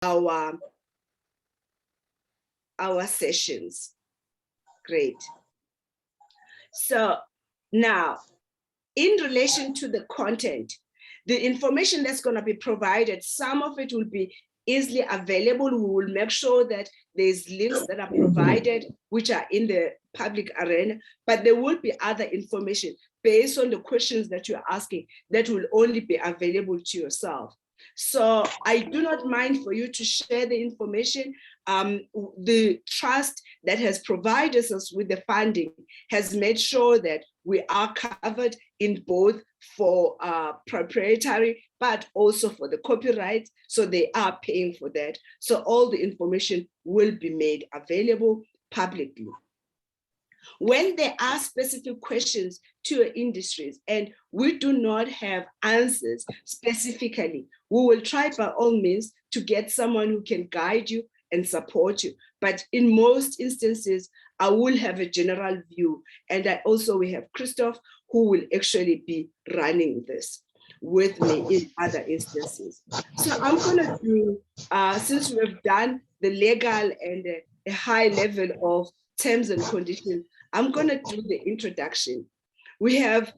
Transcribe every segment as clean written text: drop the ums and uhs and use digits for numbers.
our sessions. Great. So now, in relation to the content, the information that's going to be provided, some of it will be easily available. We will make sure that there's links that are provided, which are in the public arena, but there will be other information based on the questions that you're asking that will only be available to yourself. So I do not mind for you to share the information. The trust that has provided us with the funding has made sure that we are covered in both for proprietary, but also for the copyright. So they are paying for that. So all the information will be made available publicly. When there are specific questions to your industries and we do not have answers specifically, we will try by all means to get someone who can guide you and support you. But in most instances, I will have a general view. And we have Christoph, who will actually be running this with me in other instances. So I'm gonna do, since we've done the legal and a high level of terms and conditions, I'm gonna do the introduction. We have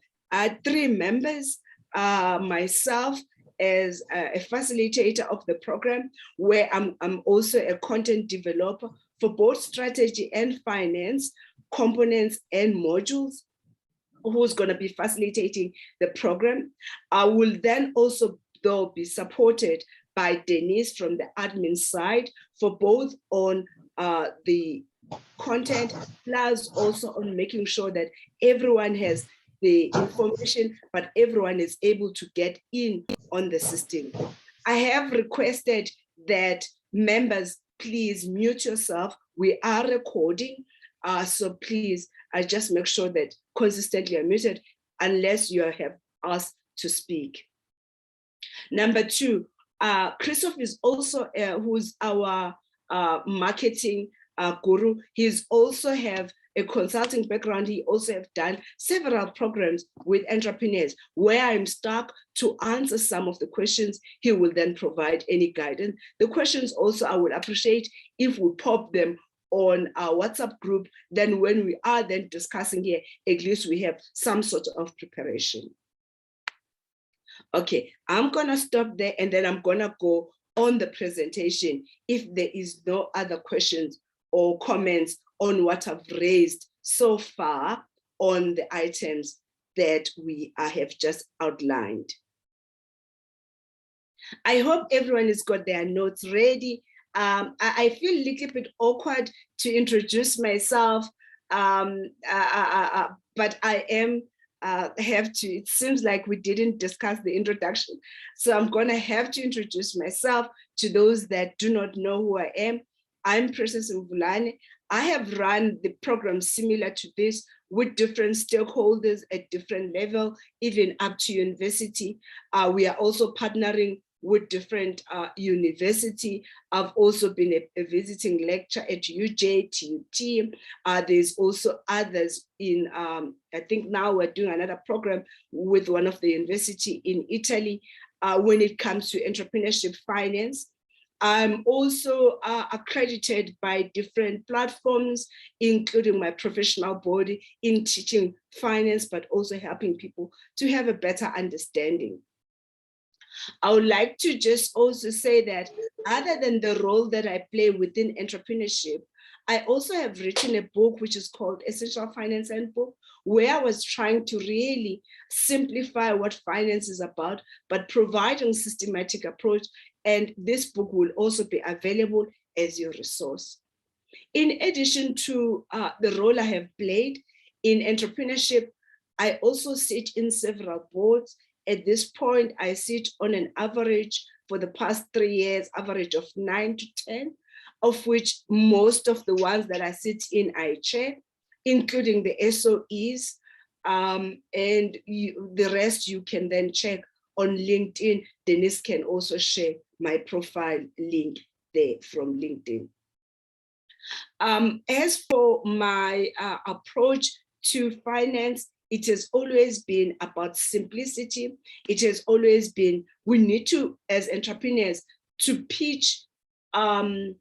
3 members, myself as a facilitator of the program, where I'm also a content developer for both strategy and finance, components and modules, who's going to be facilitating the program. I will then also, though, be supported by Denise from the admin side for both on the content, plus also on making sure that everyone has the information, but everyone is able to get in on the system. I have requested that members please mute yourself. We are recording, so please just make sure that consistently are muted unless you have asked to speak. Number 2, Christoph is also who's our marketing guru. He's also have a consulting background. He also have done several programs with entrepreneurs where I'm stuck to answer some of the questions. He will then provide any guidance. The questions also, I would appreciate if we pop them on our WhatsApp group. Then when we are then discussing here, at least we have some sort of preparation. Okay, I'm gonna stop there and then I'm gonna go on the presentation if there is no other questions or comments on what I've raised so far on the items that we have just outlined. I hope everyone has got their notes ready. I feel a little bit awkward to introduce myself, but I am have to, it seems like we didn't discuss the introduction. So I'm gonna have to introduce myself to those that do not know who I am. I'm Princess Mvulane. I have run the program similar to this with different stakeholders at different level, even up to university. We are also partnering with different university. I've also been a visiting lecturer at UJ, TUT. There's also others in, I think now we're doing another program with one of the university in Italy when it comes to entrepreneurship finance. I'm also accredited by different platforms, including my professional body in teaching finance, but also helping people to have a better understanding. I would like to just also say that other than the role that I play within entrepreneurship, I also have written a book which is called Essential Finance Handbook, where I was trying to really simplify what finance is about, but providing systematic approach. And this book will also be available as your resource. In addition to the role I have played in entrepreneurship, I also sit in several boards. At this point, I sit on an average for the past 3 years, average of 9 to 10, of which most of the ones that I sit in, I chair, including the SOEs, and the rest you can then check on LinkedIn. Denise can also share my profile link there from LinkedIn. As for my approach to finance, it has always been about simplicity. It has always been, we need to, as entrepreneurs, to pitch the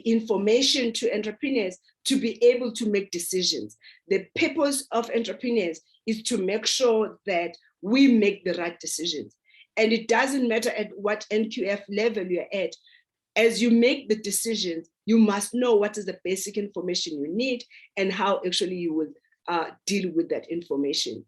information to entrepreneurs to be able to make decisions. The purpose of entrepreneurs is to make sure that we make the right decisions. And it doesn't matter at what NQF level you're at. As you make the decisions, you must know what is the basic information you need and how actually you will deal with that information.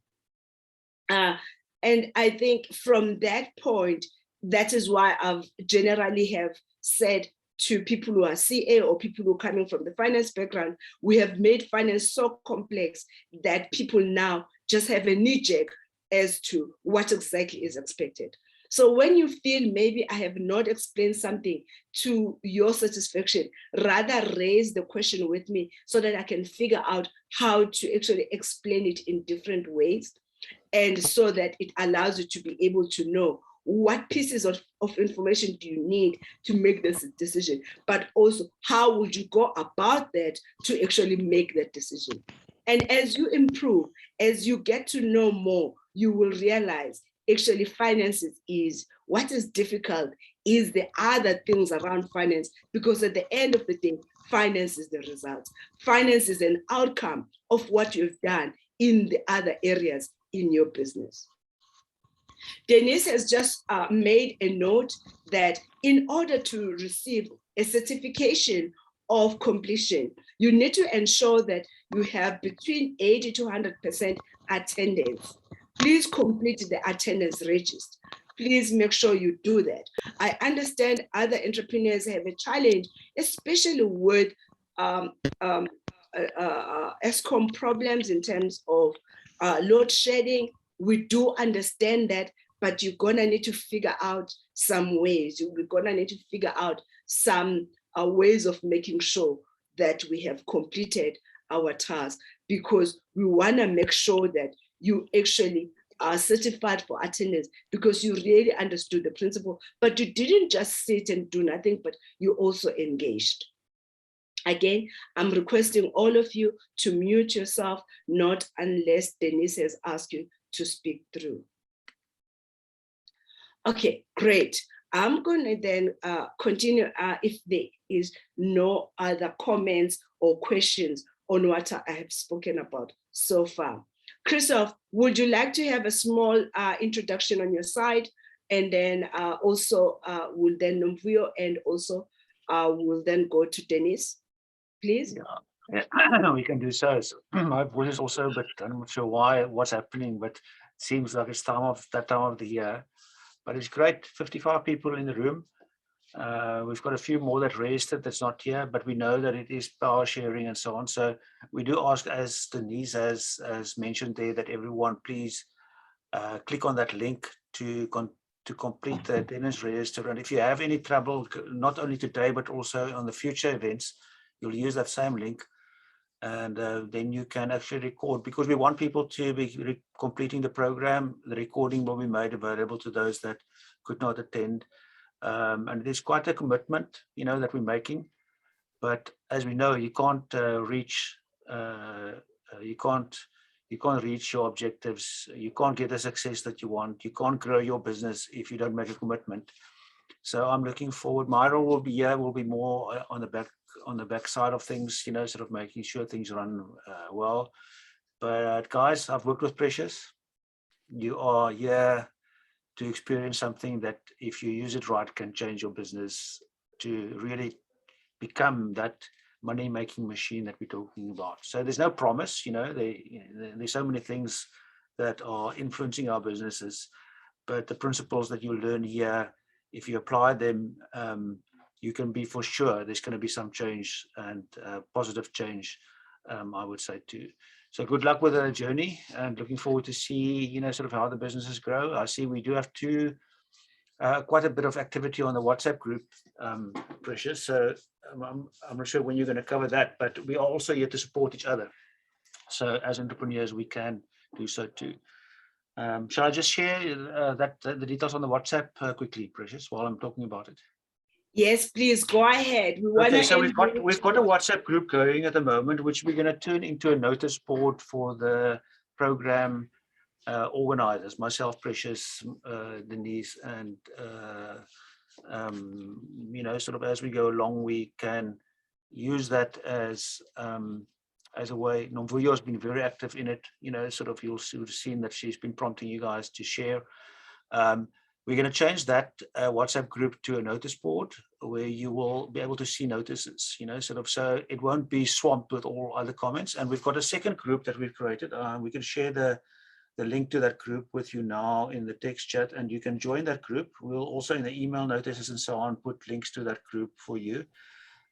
And I think from that point, that is why I've generally have said to people who are CA or people who are coming from the finance background, we have made finance so complex that people now just have a knee jerk as to what exactly is expected. So when you feel maybe I have not explained something to your satisfaction, rather raise the question with me so that I can figure out how to actually explain it in different ways. And so that it allows you to be able to know what pieces of information do you need to make this decision, but also how would you go about that to actually make that decision. And as you improve, as you get to know more, you will realize actually finances is what is difficult is the other things around finance, because at the end of the day, finance is the result. Finance is an outcome of what you've done in the other areas in your business. Denise has just made a note that in order to receive a certification of completion, you need to ensure that you have between 80 to 100% attendance. Please complete the attendance register. Please make sure you do that. I understand other entrepreneurs have a challenge, especially with ESCOM problems in terms of load shedding. We do understand that, but you're gonna need to figure out some ways. You're gonna need to figure out some ways of making sure that we have completed our task, because we wanna make sure that you actually are certified for attendance because you really understood the principle, but you didn't just sit and do nothing, but you also engaged. Again, I'm requesting all of you to mute yourself, not unless Denise has asked you to speak through. Okay, great. I'm going to then continue if there is no other comments or questions on what I have spoken about so far. Christoph, would you like to have a small introduction on your side? And then also will then Nomvuyo, and also will then go to Denise, please. Yeah, we can do so. My voice is also, but I'm not sure what's happening, but it seems like it's that time of the year. But it's great, 55 people in the room. We've got a few more that registered that's not here, but we know that it is power sharing and so on. So we do ask, as Denise has mentioned there, that everyone please click on that link to complete the attendance register. And if you have any trouble, not only today, but also on the future events, you'll use that same link. And then you can actually record, because we want people to be completing the program. The recording will be made available to those that could not attend. And it is quite a commitment, that we're making. But as we know, you can't reach your objectives. You can't get the success that you want. You can't grow your business if you don't make a commitment. So I'm looking forward. My role will be more on the back side of things, sort of making sure things run well. But guys, I've worked with Precious. You are here to experience something that, if you use it right, can change your business to really become that money-making machine that we're talking about. So there's no promise, there's so many things that are influencing our businesses, but the principles that you learn here, if you apply them, you can be for sure there's going to be some change, and positive change, I would say too. So good luck with the journey, and looking forward to see, sort of how the businesses grow. I see we do have quite a bit of activity on the WhatsApp group, Precious. So I'm not sure when you're going to cover that, but we are also here to support each other. So as entrepreneurs, we can do so too. Shall I just share the details on the WhatsApp quickly, Precious, while I'm talking about it? Yes, please go ahead. Okay, so we've got a WhatsApp group going at the moment, which we're going to turn into a notice board for the program organizers, myself, Precious, Denise, and sort of as we go along, we can use that as a way. Nomvuyo has been very active in it, sort of you'll have seen that she's been prompting you guys to share. We're going to change that WhatsApp group to a notice board where you will be able to see notices, sort of, so it won't be swamped with all other comments. And we've got a second group that we've created. We can share the link to that group with you now in the text chat, and you can join that group. We'll also in the email notices and so on put links to that group for you.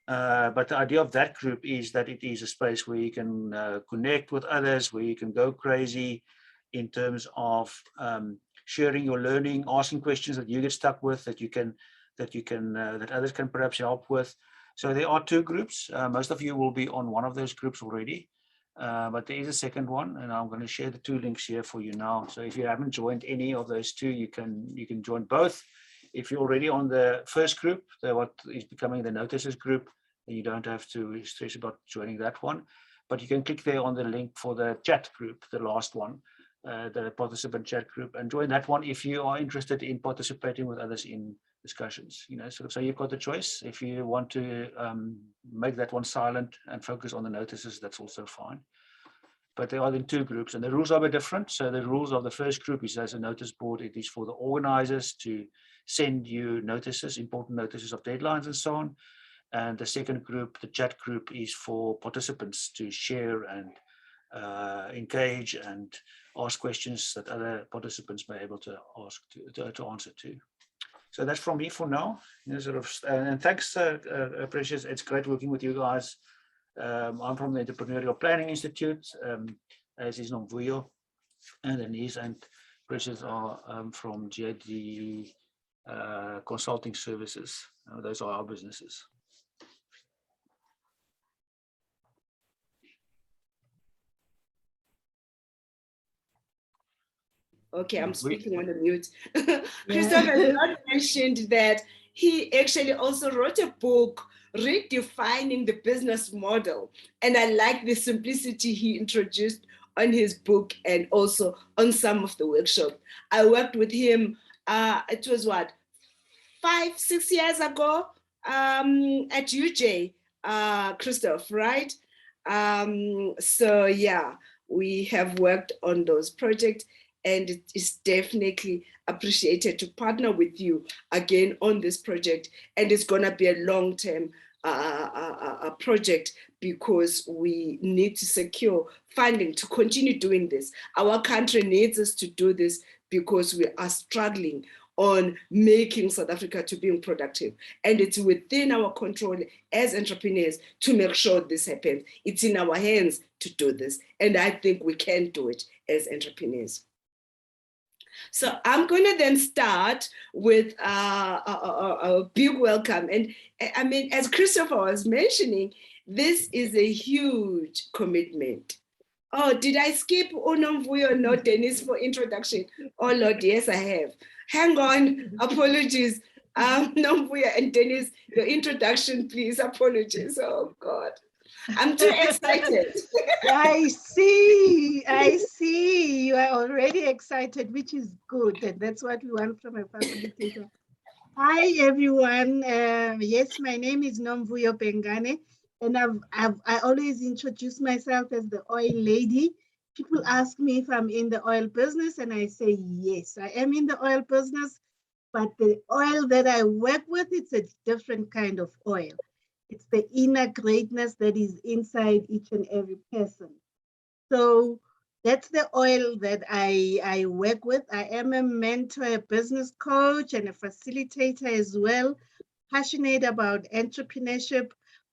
But the idea of that group is that it is a space where you can connect with others, where you can go crazy in terms of sharing your learning, asking questions that you get stuck with, that others can perhaps help with. So there are two groups. Most of you will be on one of those groups already, but there is a second one, and I'm going to share the two links here for you now. So if you haven't joined any of those two, you can join both. If you're already on the first group, what is becoming the notices group, then you don't have to stress about joining that one. But you can click there on the link for the chat group, the last one, the participant chat group, and join that one if you are interested in participating with others in discussions. So you've got the choice. If you want to make that one silent and focus on the notices, that's also fine. But they are in two groups, and the rules are a bit different. So the rules of the first group is as a notice board. It is for the organizers to send you notices, important notices of deadlines and so on. And the second group, the chat group, is for participants to share and engage and ask questions that other participants may be able to ask to answer to. So that's from me for now. And thanks, Precious. It's great working with you guys. I'm from the Entrepreneurial Planning Institute, as is Nomvuyo, and Denise and Precious are from GID Consulting Services. Those are our businesses. Okay, I'm speaking on the mute. Christopher has not mentioned that he actually also wrote a book redefining the business model. And I like the simplicity he introduced on his book and also on some of the workshops. I worked with him, it was 5-6 years ago at UJ, Christoph, right? So yeah, we have worked on those projects, and it is definitely appreciated to partner with you again on this project. And it's going to be a long-term project because we need to secure funding to continue doing this. Our country needs us to do this because we are struggling on making South Africa to being productive. And it's within our control as entrepreneurs to make sure this happens. It's in our hands to do this. And I think we can do it as entrepreneurs. So I'm going to then start with a big welcome. And I mean, as Christopher was mentioning, this is a huge commitment. Oh, did I skip Nomvuyo? No, Dennis, for introduction. Oh, Lord, yes, I have. Hang on, apologies. Nomvuyo and Dennis, your introduction, please. Apologies. Oh, God. I'm too excited. I see. You are already excited, which is good. And that's what we want from a facilitator. Hi, everyone. Yes, my name is Nomvuyo Bengane, and I always introduce myself as the oil lady. People ask me if I'm in the oil business, and I say, yes, I am in the oil business, but the oil that I work with, it's a different kind of oil. It's the inner greatness that is inside each and every person. So that's the oil that I work with. I am a mentor, a business coach, and a facilitator as well. Passionate about entrepreneurship,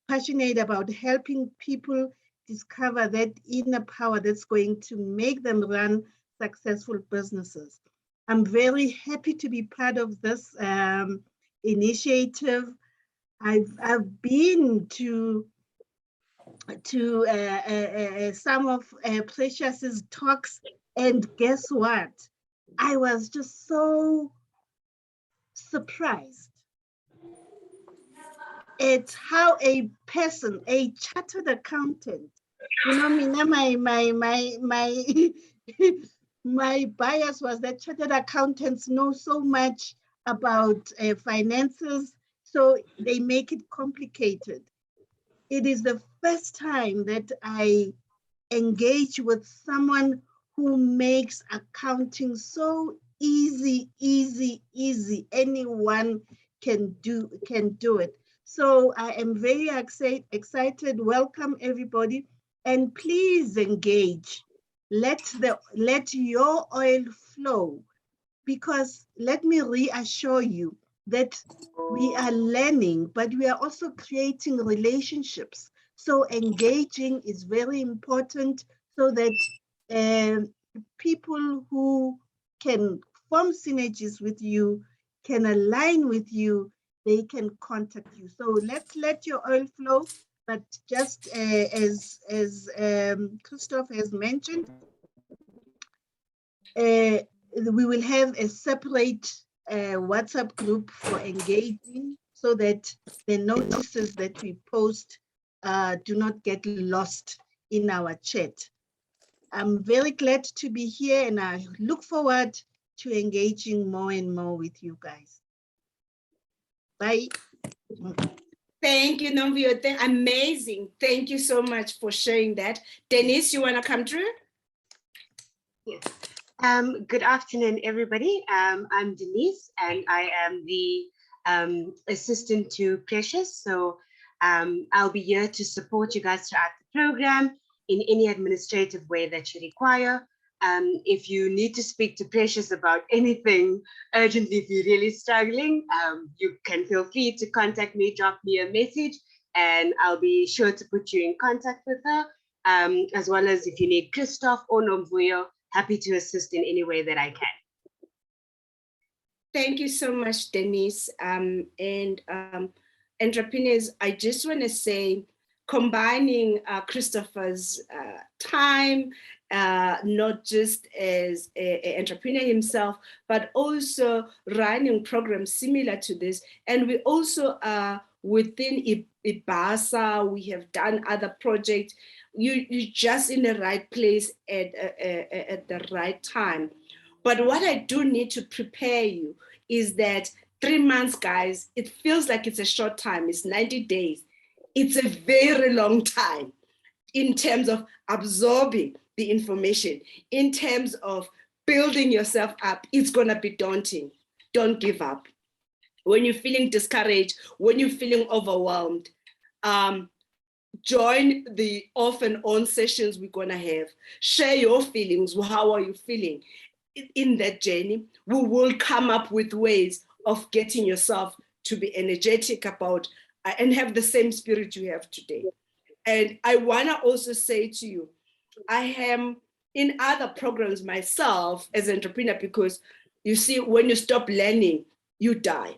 passionate about helping people discover that inner power that's going to make them run successful businesses. I'm very happy to be part of this initiative. I've been to some of Precious's talks, and guess what? I was just so surprised at how a person, a chartered accountant, my bias was that chartered accountants know so much about finances, so they make it complicated. It is the first time that I engage with someone who makes accounting so easy. Anyone can do it. So I am very excited. Welcome everybody, and please engage. Let your oil flow, because let me reassure you that we are learning, but we are also creating relationships. So engaging is very important, so that people who can form synergies with you, can align with you, they can contact you. So let's let your oil flow. But just as Christoph has mentioned, we will have a separate WhatsApp group for engaging, so that the notices that we post do not get lost in our chat. I'm very glad to be here, and I look forward to engaging more and more with you guys. Bye. Thank you, Nomvuyo. Amazing. Thank you so much for sharing that. Denise, you want to come through? Yes. Good afternoon, everybody. I'm Denise, and I am the assistant to Precious. So I'll be here to support you guys throughout the program in any administrative way that you require. If you need to speak to Precious about anything urgently, if you're really struggling, you can feel free to contact me, drop me a message, and I'll be sure to put you in contact with her. As well as if you need Christoph or Nomvuyo, happy to assist in any way that I can. Thank you so much, Denise. Entrepreneurs, I just want to say, combining Christopher's time, not just as an entrepreneur himself, but also running programs similar to this. And we also are within IBASA, we have done other projects. You're just in the right place at the right time. But what I do need to prepare you is that 3 months, guys, it feels like it's a short time. It's 90 days. It's a very long time in terms of absorbing the information, in terms of building yourself up. It's going to be daunting. Don't give up. When you're feeling discouraged, when you're feeling overwhelmed, join the off and on sessions we're going to have. Share your feelings. How are you feeling? In that journey, we will come up with ways of getting yourself to be energetic about and have the same spirit you have today. And I want to also say to you, I am in other programs myself as an entrepreneur, because you see, when you stop learning, you die.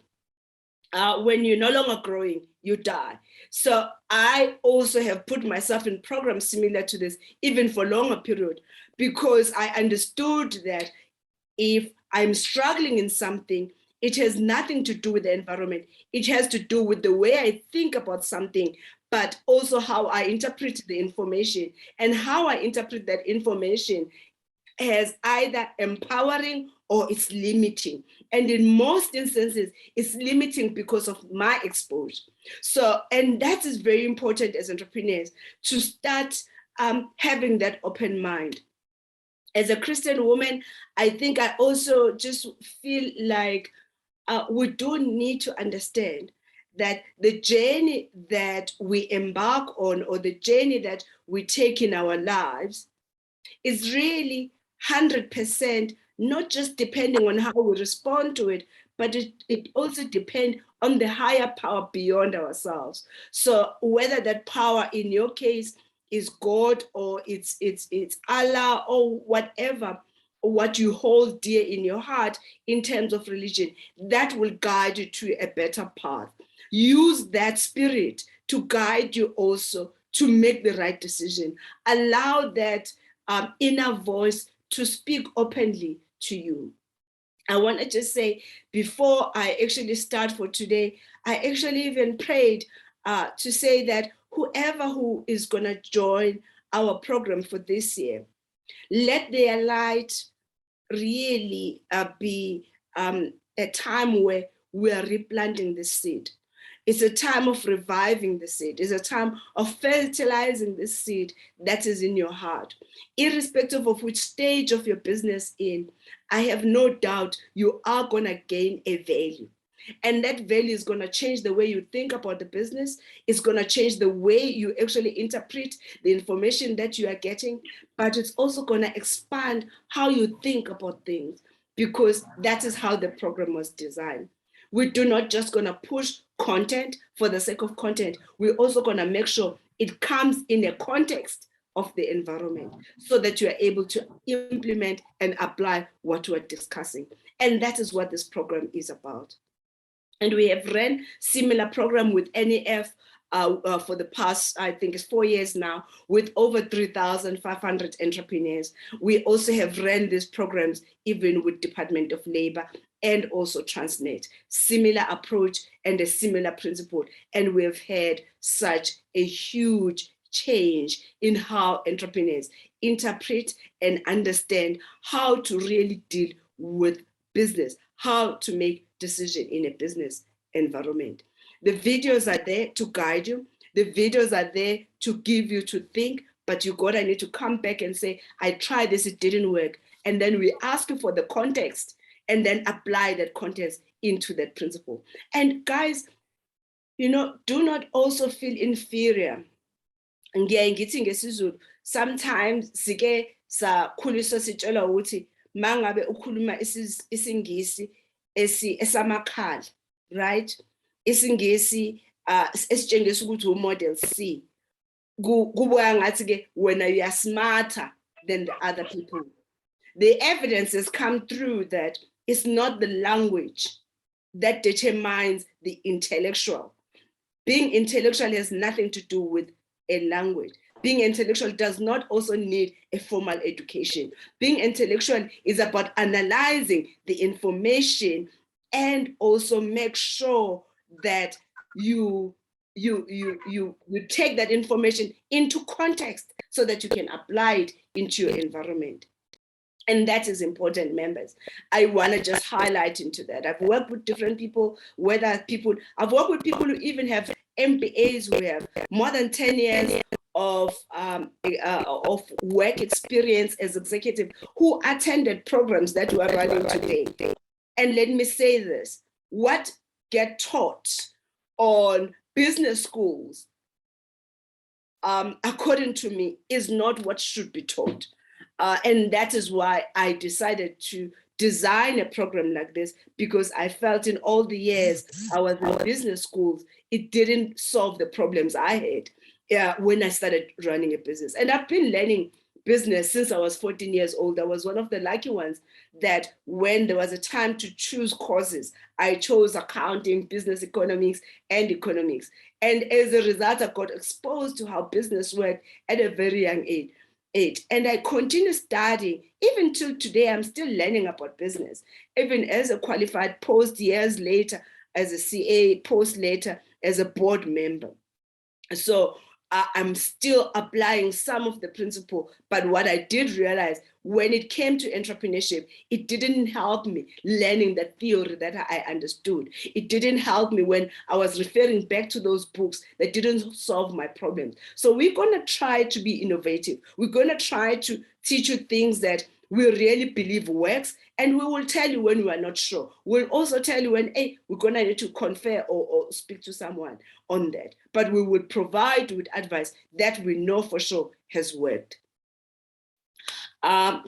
When you're no longer growing, you die. So I also have put myself in programs similar to this, even for a longer period, because I understood that if I'm struggling in something, it has nothing to do with the environment. It has to do with the way I think about something, but also how I interpret the information. And how I interpret that information as either empowering or it's limiting. And in most instances, it's limiting because of my exposure. So, and that is very important as entrepreneurs, to start having that open mind. As a Christian woman, I think I also just feel like we do need to understand that the journey that we embark on, or the journey that we take in our lives, is really 100% not just depending on how we respond to it, but it also depends on the higher power beyond ourselves. So whether that power in your case is God, or it's Allah, or whatever, what you hold dear in your heart in terms of religion, that will guide you to a better path. Use that spirit to guide you also to make the right decision. Allow that inner voice to speak openly to you. I want to just say, before I actually start for today, I actually even prayed to say that whoever who is going to join our program for this year, let their light really be a time where we are replanting the seed. It's a time of reviving the seed. It's a time of fertilizing the seed that is in your heart. Irrespective of which stage of your business in, I have no doubt you are going to gain a value. And that value is going to change the way you think about the business. It's going to change the way you actually interpret the information that you are getting. But it's also going to expand how you think about things, because that is how the program was designed. We do not just going to push content for the sake of content. We're also going to make sure it comes in a context of the environment so that you are able to implement and apply what we're discussing. And that is what this program is about. And we have ran similar program with NEF for the past, I think it's 4 years now, with over 3,500 entrepreneurs. We also have ran these programs even with Department of Labor and also Transnet. Similar approach and a similar principle. And we've had such a huge change in how entrepreneurs interpret and understand how to really deal with business, how to make decision in a business environment. The videos are there to guide you. The videos are there to give you to think, but you gotta need to come back and say, I tried this, it didn't work. And then we ask you for the context and then apply that context into that principle. And guys, you know, do not also feel inferior. Sometimes sike sakhuliswa sitshelwa ukuthi mangabe ukhuluma isingisi esamakhala, right? Isingisi esitshengisa ukuthi u-model C. Kubuya ngathi ke wena you are smarter than the other people. The evidence has come through that it's not the language that determines the intellectual. Being intellectual has nothing to do with a language. Being intellectual does not also need a formal education. Being intellectual is about analyzing the information and also make sure that you take that information into context so that you can apply it into your environment. And that is important, members. I want to just highlight into that. I've worked with different people, I've worked with people who even have MBAs, who have more than 10 years of work experience as executive, who attended programs that we are running today. And let me say this, what get taught on business schools, according to me, is not what should be taught. And that is why I decided to design a program like this, because I felt in all the years I was in business schools, it didn't solve the problems I had when I started running a business. And I've been learning business since I was 14 years old. I was one of the lucky ones that when there was a time to choose courses, I chose accounting, business economics, and economics. And as a result, I got exposed to how business worked at a very young age. And I continue studying. Even till today, I'm still learning about business. Even as a qualified post years later, as a CA, post later as a board member. So I'm still applying some of the principle, but what I did realize when it came to entrepreneurship, it didn't help me learning the theory that I understood. It didn't help me when I was referring back to those books that didn't solve my problems. So we're going to try to be innovative. We're going to try to teach you things that we really believe works, and we will tell you when we are not sure. We'll also tell you when, hey, we're gonna need to confer or speak to someone on that. But we will provide with advice that we know for sure has worked.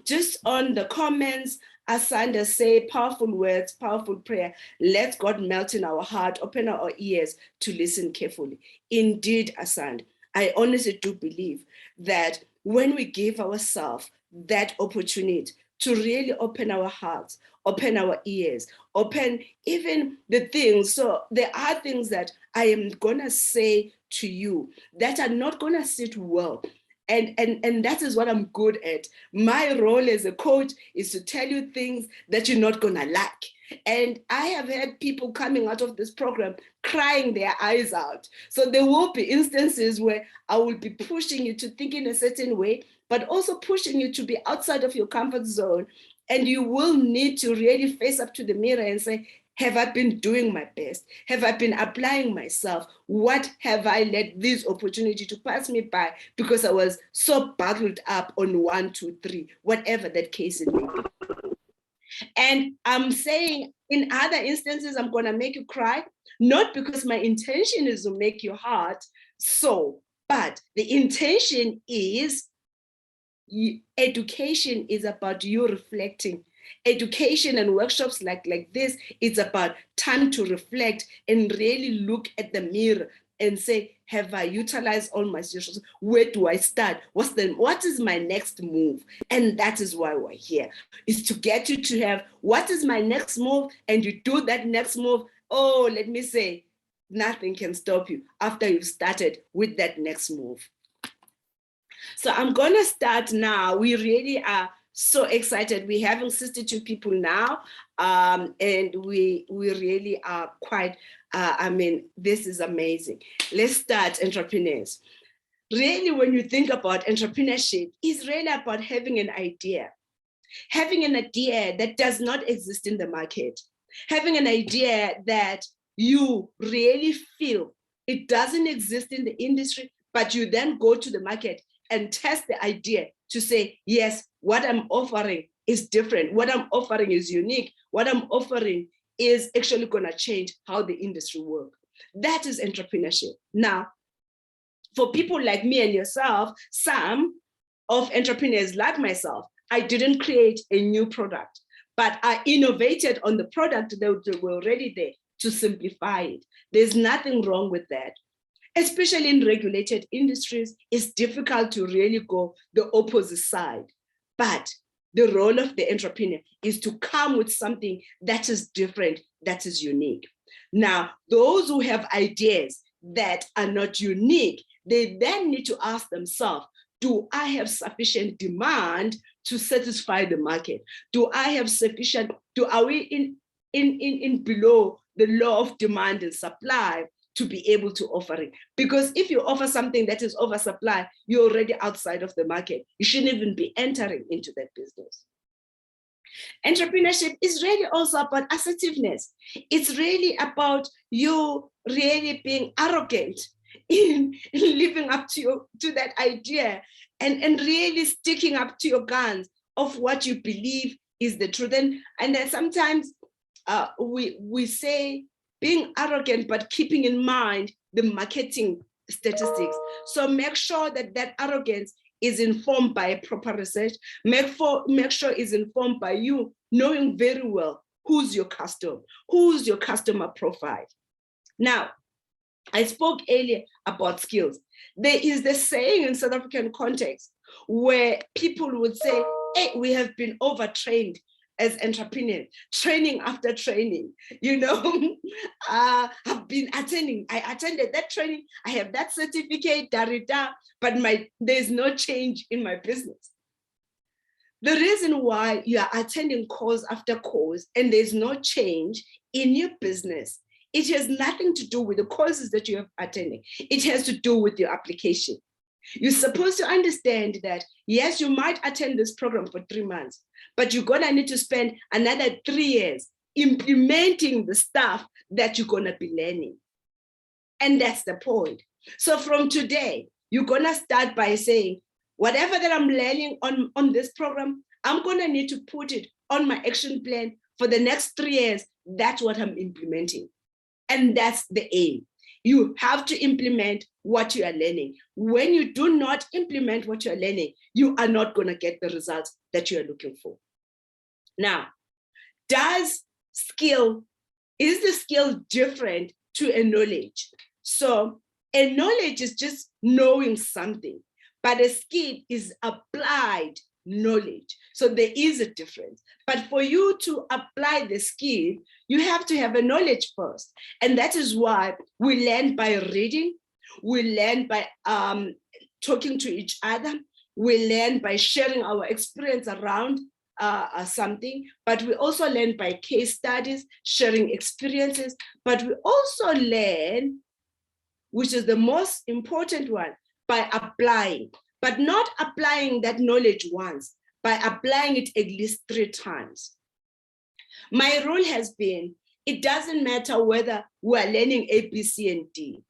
Just on the comments, Asanda say, powerful words, powerful prayer. Let God melt in our heart, open our ears to listen carefully. Indeed, Asanda, I honestly do believe that when we give ourselves that opportunity to really open our hearts, open our ears, open even the things. So there are things that I am gonna say to you that are not gonna sit well. And that is what I'm good at. My role as a coach is to tell you things that you're not gonna like. And I have had people coming out of this program crying their eyes out. So there will be instances where I will be pushing you to think in a certain way, but also pushing you to be outside of your comfort zone And you will need to really face up to the mirror and say, have I been doing my best? Have I been applying myself? What have I let this opportunity to pass me by because I was so bottled up on 1, 2, 3, whatever that case it may be. And I'm saying in other instances, I'm going to make you cry, not because my intention is to make your heart so, but the intention is education is about you reflecting. Education and workshops like this, it's about time to reflect and really look at the mirror and say, have I utilized all my resources? Where do I start? What is my next move? And that is why we're here, is to get you to have, what is my next move? And you do that next move. Oh, let me say, nothing can stop you after you've started with that next move. So I'm going to start now. We really are so excited. We're having 62 people now, and we really are quite, this is amazing. Let's start Entrepreneurs. Really, when you think about entrepreneurship, it's really about having an idea that does not exist in the market, having an idea that you really feel it doesn't exist in the industry, but you then go to the market and test the idea to say, yes, what I'm offering is different. What I'm offering is unique. What I'm offering is actually going to change how the industry works. That is entrepreneurship. Now, for people like me and yourself, some of entrepreneurs like myself, I didn't create a new product, but I innovated on the product that were already there to simplify it. There's nothing wrong with that. Especially in regulated industries, it's difficult to really go the opposite side. But the role of the entrepreneur is to come with something that is different, that is unique. Now, those who have ideas that are not unique, they then need to ask themselves, do I have sufficient demand to satisfy the market? Do I have sufficient, are we in below the law of demand and supply to be able to offer it? Because if you offer something that is oversupply, you're already outside of the market. You shouldn't even be entering into that business. Entrepreneurship is really also about assertiveness. It's really about you really being arrogant in living up to that idea and really sticking up to your guns of what you believe is the truth. And then sometimes we say being arrogant, but keeping in mind the marketing statistics. So make sure that arrogance is informed by proper research. Make sure it's informed by you knowing very well who's your customer profile. Now, I spoke earlier about skills. There is the saying in South African context where people would say, hey, we have been overtrained as entrepreneurs, training after training, I've been attending, I attended that training, I have that certificate, but there's no change in my business. The reason why you are attending course after course and there's no change in your business, it has nothing to do with the courses that you have attended. It has to do with your application. You're supposed to understand that, yes, you might attend this program for 3 months, but you're going to need to spend another 3 years implementing the stuff that you're going to be learning. And that's the point. So from today, you're going to start by saying, whatever that I'm learning on this program, I'm going to need to put it on my action plan for the next 3 years. That's what I'm implementing. And that's the aim. You have to implement what you are learning. When you do not implement what you're learning, you are not going to get the results that you are looking for. Now, is the skill different to a knowledge? So a knowledge is just knowing something, but a skill is applied knowledge. So there is a difference. But for you to apply the skill, you have to have a knowledge first. And that is why we learn by reading, we learn by talking to each other, we learn by sharing our experience around something, but we also learn by case studies, sharing experiences, but we also learn, which is the most important one, by applying, but not applying that knowledge once, by applying it at least 3 times. My rule has been, it doesn't matter whether we are learning A, B, C, and D.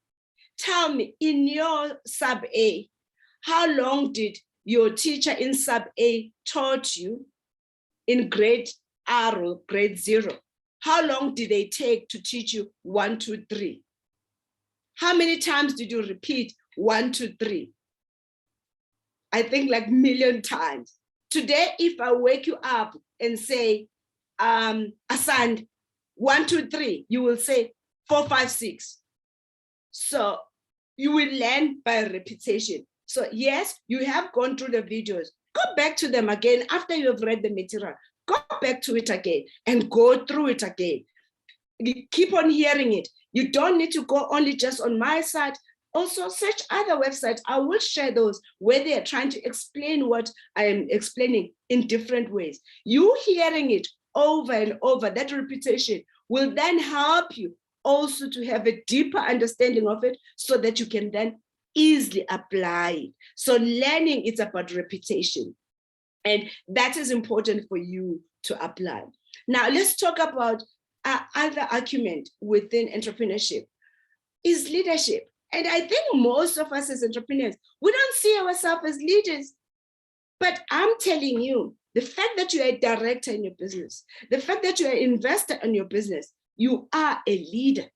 Tell me, in your sub A, how long did your teacher in sub A taught you in grade R or grade 0? How long did they take to teach you 1, 2, 3? How many times did you repeat 1, 2, 3? I think like 1,000,000 times. Today, if I wake you up and say, Asand, 1, 2, 3, you will say 4, 5, 6. So you will learn by repetition. So yes, you have gone through the videos. Go back to them again after you have read the material. Go back to it again and go through it again. You keep on hearing it. You don't need to go only just on my side. Also search other websites. I will share those where they are trying to explain what I am explaining in different ways. You hearing it over and over, that repetition will then help you also to have a deeper understanding of it so that you can then easily apply it. So learning is about repetition. And that is important for you to apply. Now let's talk about other argument within entrepreneurship is leadership. And I think most of us as entrepreneurs, we don't see ourselves as leaders. But I'm telling you, the fact that you are a director in your business, the fact that you are an investor in your business, you are a leader.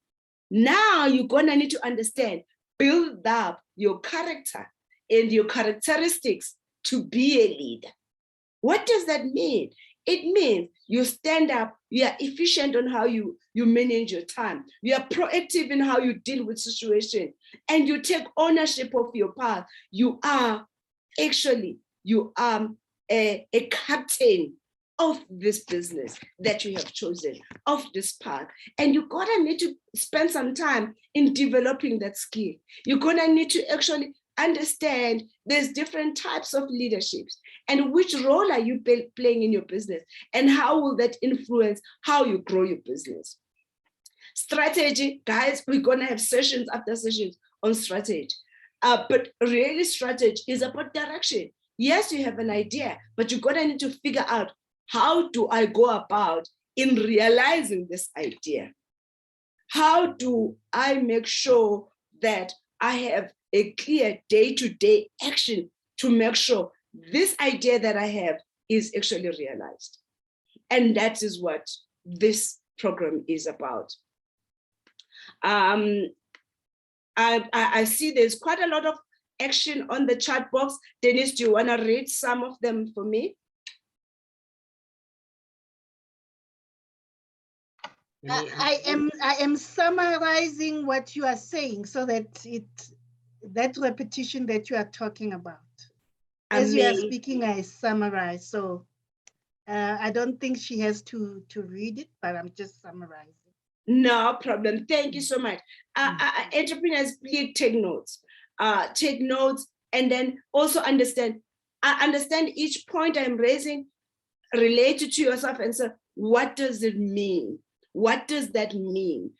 Now you're gonna need to understand, build up your character and your characteristics to be a leader. What does that mean? It means you stand up, you are efficient on how you manage your time. You are proactive in how you deal with situation, and you take ownership of your path. You are actually, a captain of this business that you have chosen, of this path. And you're gonna need to spend some time in developing that skill. You're gonna need to actually understand there's different types of leaderships and which role are you playing in your business and how will that influence how you grow your business. Strategy, guys, we're gonna have sessions after sessions on strategy. But really strategy is about direction. Yes, you have an idea, but you're gonna need to figure out, how do I go about in realizing this idea? How do I make sure that I have a clear day-to-day action to make sure this idea that I have is actually realized? And that is what this program is about. I see there's quite a lot of action on the chat box. Dennis, do you want to read some of them for me? I am summarizing what you are saying so that that repetition that you are talking about. As you are speaking, I summarize. So I don't think she has to read it, but I'm just summarizing. No problem. Thank you so much. Entrepreneurs, please take notes. Take notes and then also understand. I understand each point I'm raising related to yourself and say, what does it mean? What does that mean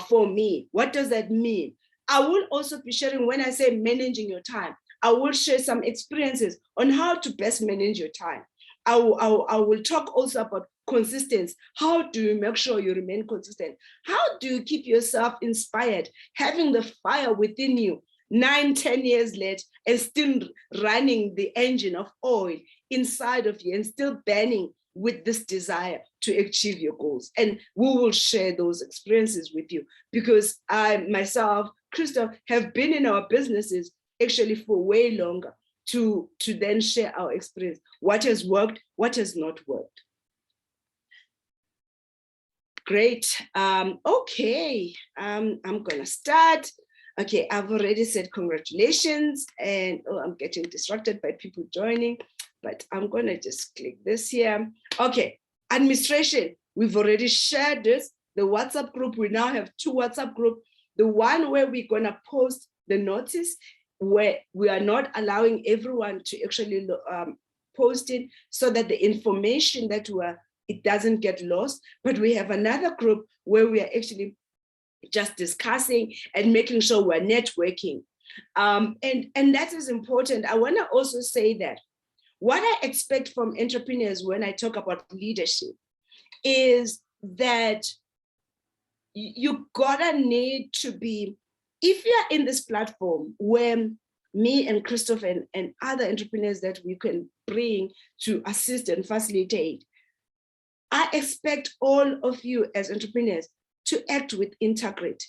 for me? What does that mean? I will also be sharing, when I say managing your time, I will share some experiences on how to best manage your time. I will talk also about consistency. How do you make sure you remain consistent? How do you keep yourself inspired, having the fire within you 9, 10 years later and still running the engine of oil inside of you and still burning with this desire to achieve your goals? And we will share those experiences with you, because I myself, Christoph, have been in our businesses actually for way longer to then share our experience, what has worked, what has not worked. Great. Okay, I'm gonna start. Okay, I've already said congratulations, and I'm getting distracted by people joining, but I'm gonna just click this here. Okay, administration, we've already shared this. The WhatsApp group, we now have 2 WhatsApp groups. The one where we're gonna post the notice, where we are not allowing everyone to actually post it so that the information that it doesn't get lost. But we have another group where we are actually just discussing and making sure we're networking. And that is important. I wanna also say that what I expect from entrepreneurs when I talk about leadership is that you gotta need to be, if you're in this platform where me and Christopher and other entrepreneurs that we can bring to assist and facilitate, I expect all of you as entrepreneurs to act with integrity,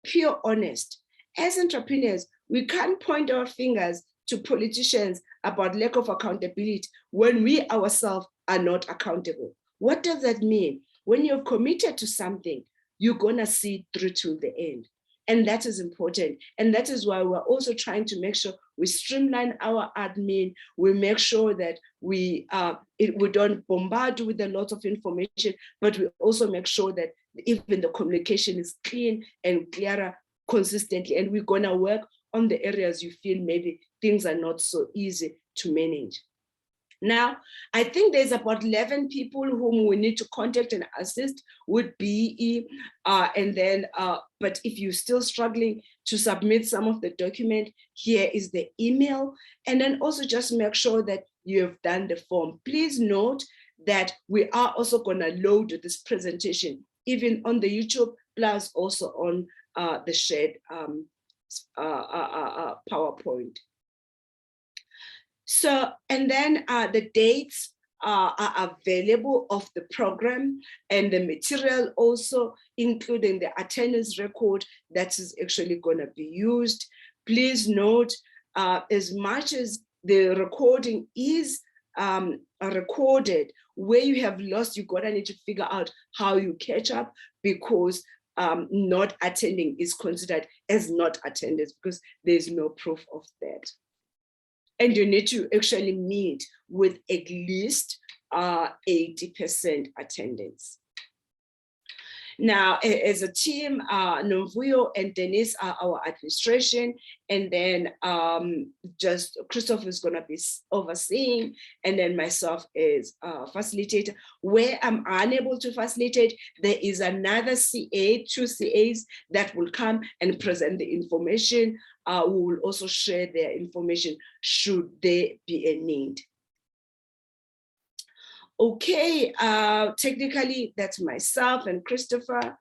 pure honest. As entrepreneurs, we can't point our fingers to politicians about lack of accountability when we ourselves are not accountable. What does that mean? When you're committed to something, you're gonna see it through to the end. And that is important. And that is why we're also trying to make sure we streamline our admin. We make sure that we don't bombard with a lot of information, but we also make sure that even the communication is clean and clearer consistently. And we're gonna work on the areas you feel maybe things are not so easy to manage. Now, I think there's about 11 people whom we need to contact and assist with BE. But if you're still struggling to submit some of the document, here is the email. And then also just make sure that you have done the form. Please note that we are also gonna load this presentation, even on the YouTube, plus also on the shared PowerPoint. So, and then the dates are available of the program and the material also, including the attendance record that is actually going to be used. Please note, as much as the recording is recorded, where you have lost, you gotta need to figure out how you catch up, because not attending is considered as not attendance because there's no proof of that. And you need to actually meet with at least 80% attendance. Now, as a team, Nomvuyo and Denise are our administration, and then just Christopher is going to be overseeing, and then myself is facilitator. Where I'm unable to facilitate, there is another CA, 2 CAs that will come and present the information. We will also share their information should there be a need. Okay, technically that's myself and Christopher.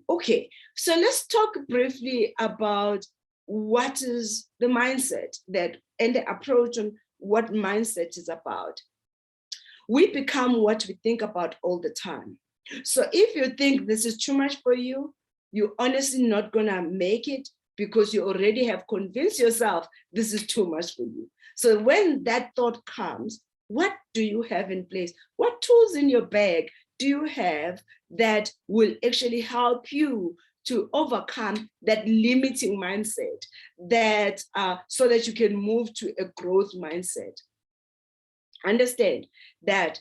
Okay, so let's talk briefly about what is the mindset that and the approach on what mindset is about. We become what we think about all the time. So if you think this is too much for you, you're honestly not gonna make it because you already have convinced yourself this is too much for you. So when that thought comes, what do you have in place? What tools in your bag do you have that will actually help you to overcome that limiting mindset, that so that you can move to a growth mindset? Understand that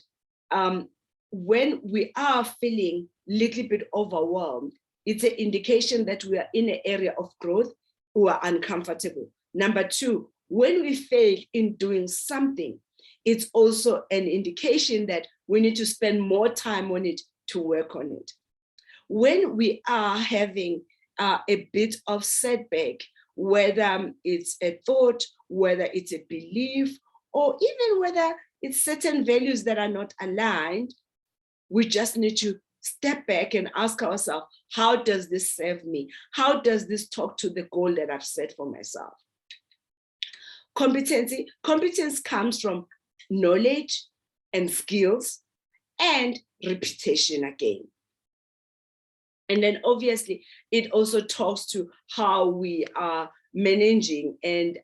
when we are feeling a little bit overwhelmed, it's an indication that we are in an area of growth or are uncomfortable. Number two, when we fail in doing something, it's also an indication that we need to spend more time on it to work on it. When we are having a bit of setback, whether it's a thought, whether it's a belief, or even whether it's certain values that are not aligned, we just need to step back and ask ourselves, how does this serve me? How does this talk to the goal that I've set for myself? Competency. Competence comes from knowledge and skills and repetition again. And then obviously it also talks to how we are managing and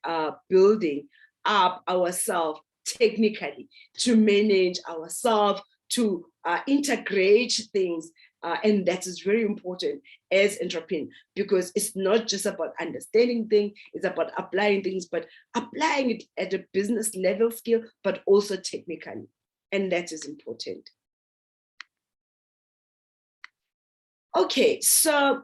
building up ourselves technically to manage ourselves, to integrate things. And that is very important as entrepreneur, because it's not just about understanding things, it's about applying things, but applying it at a business level skill, but also technically. And that is important. Okay, so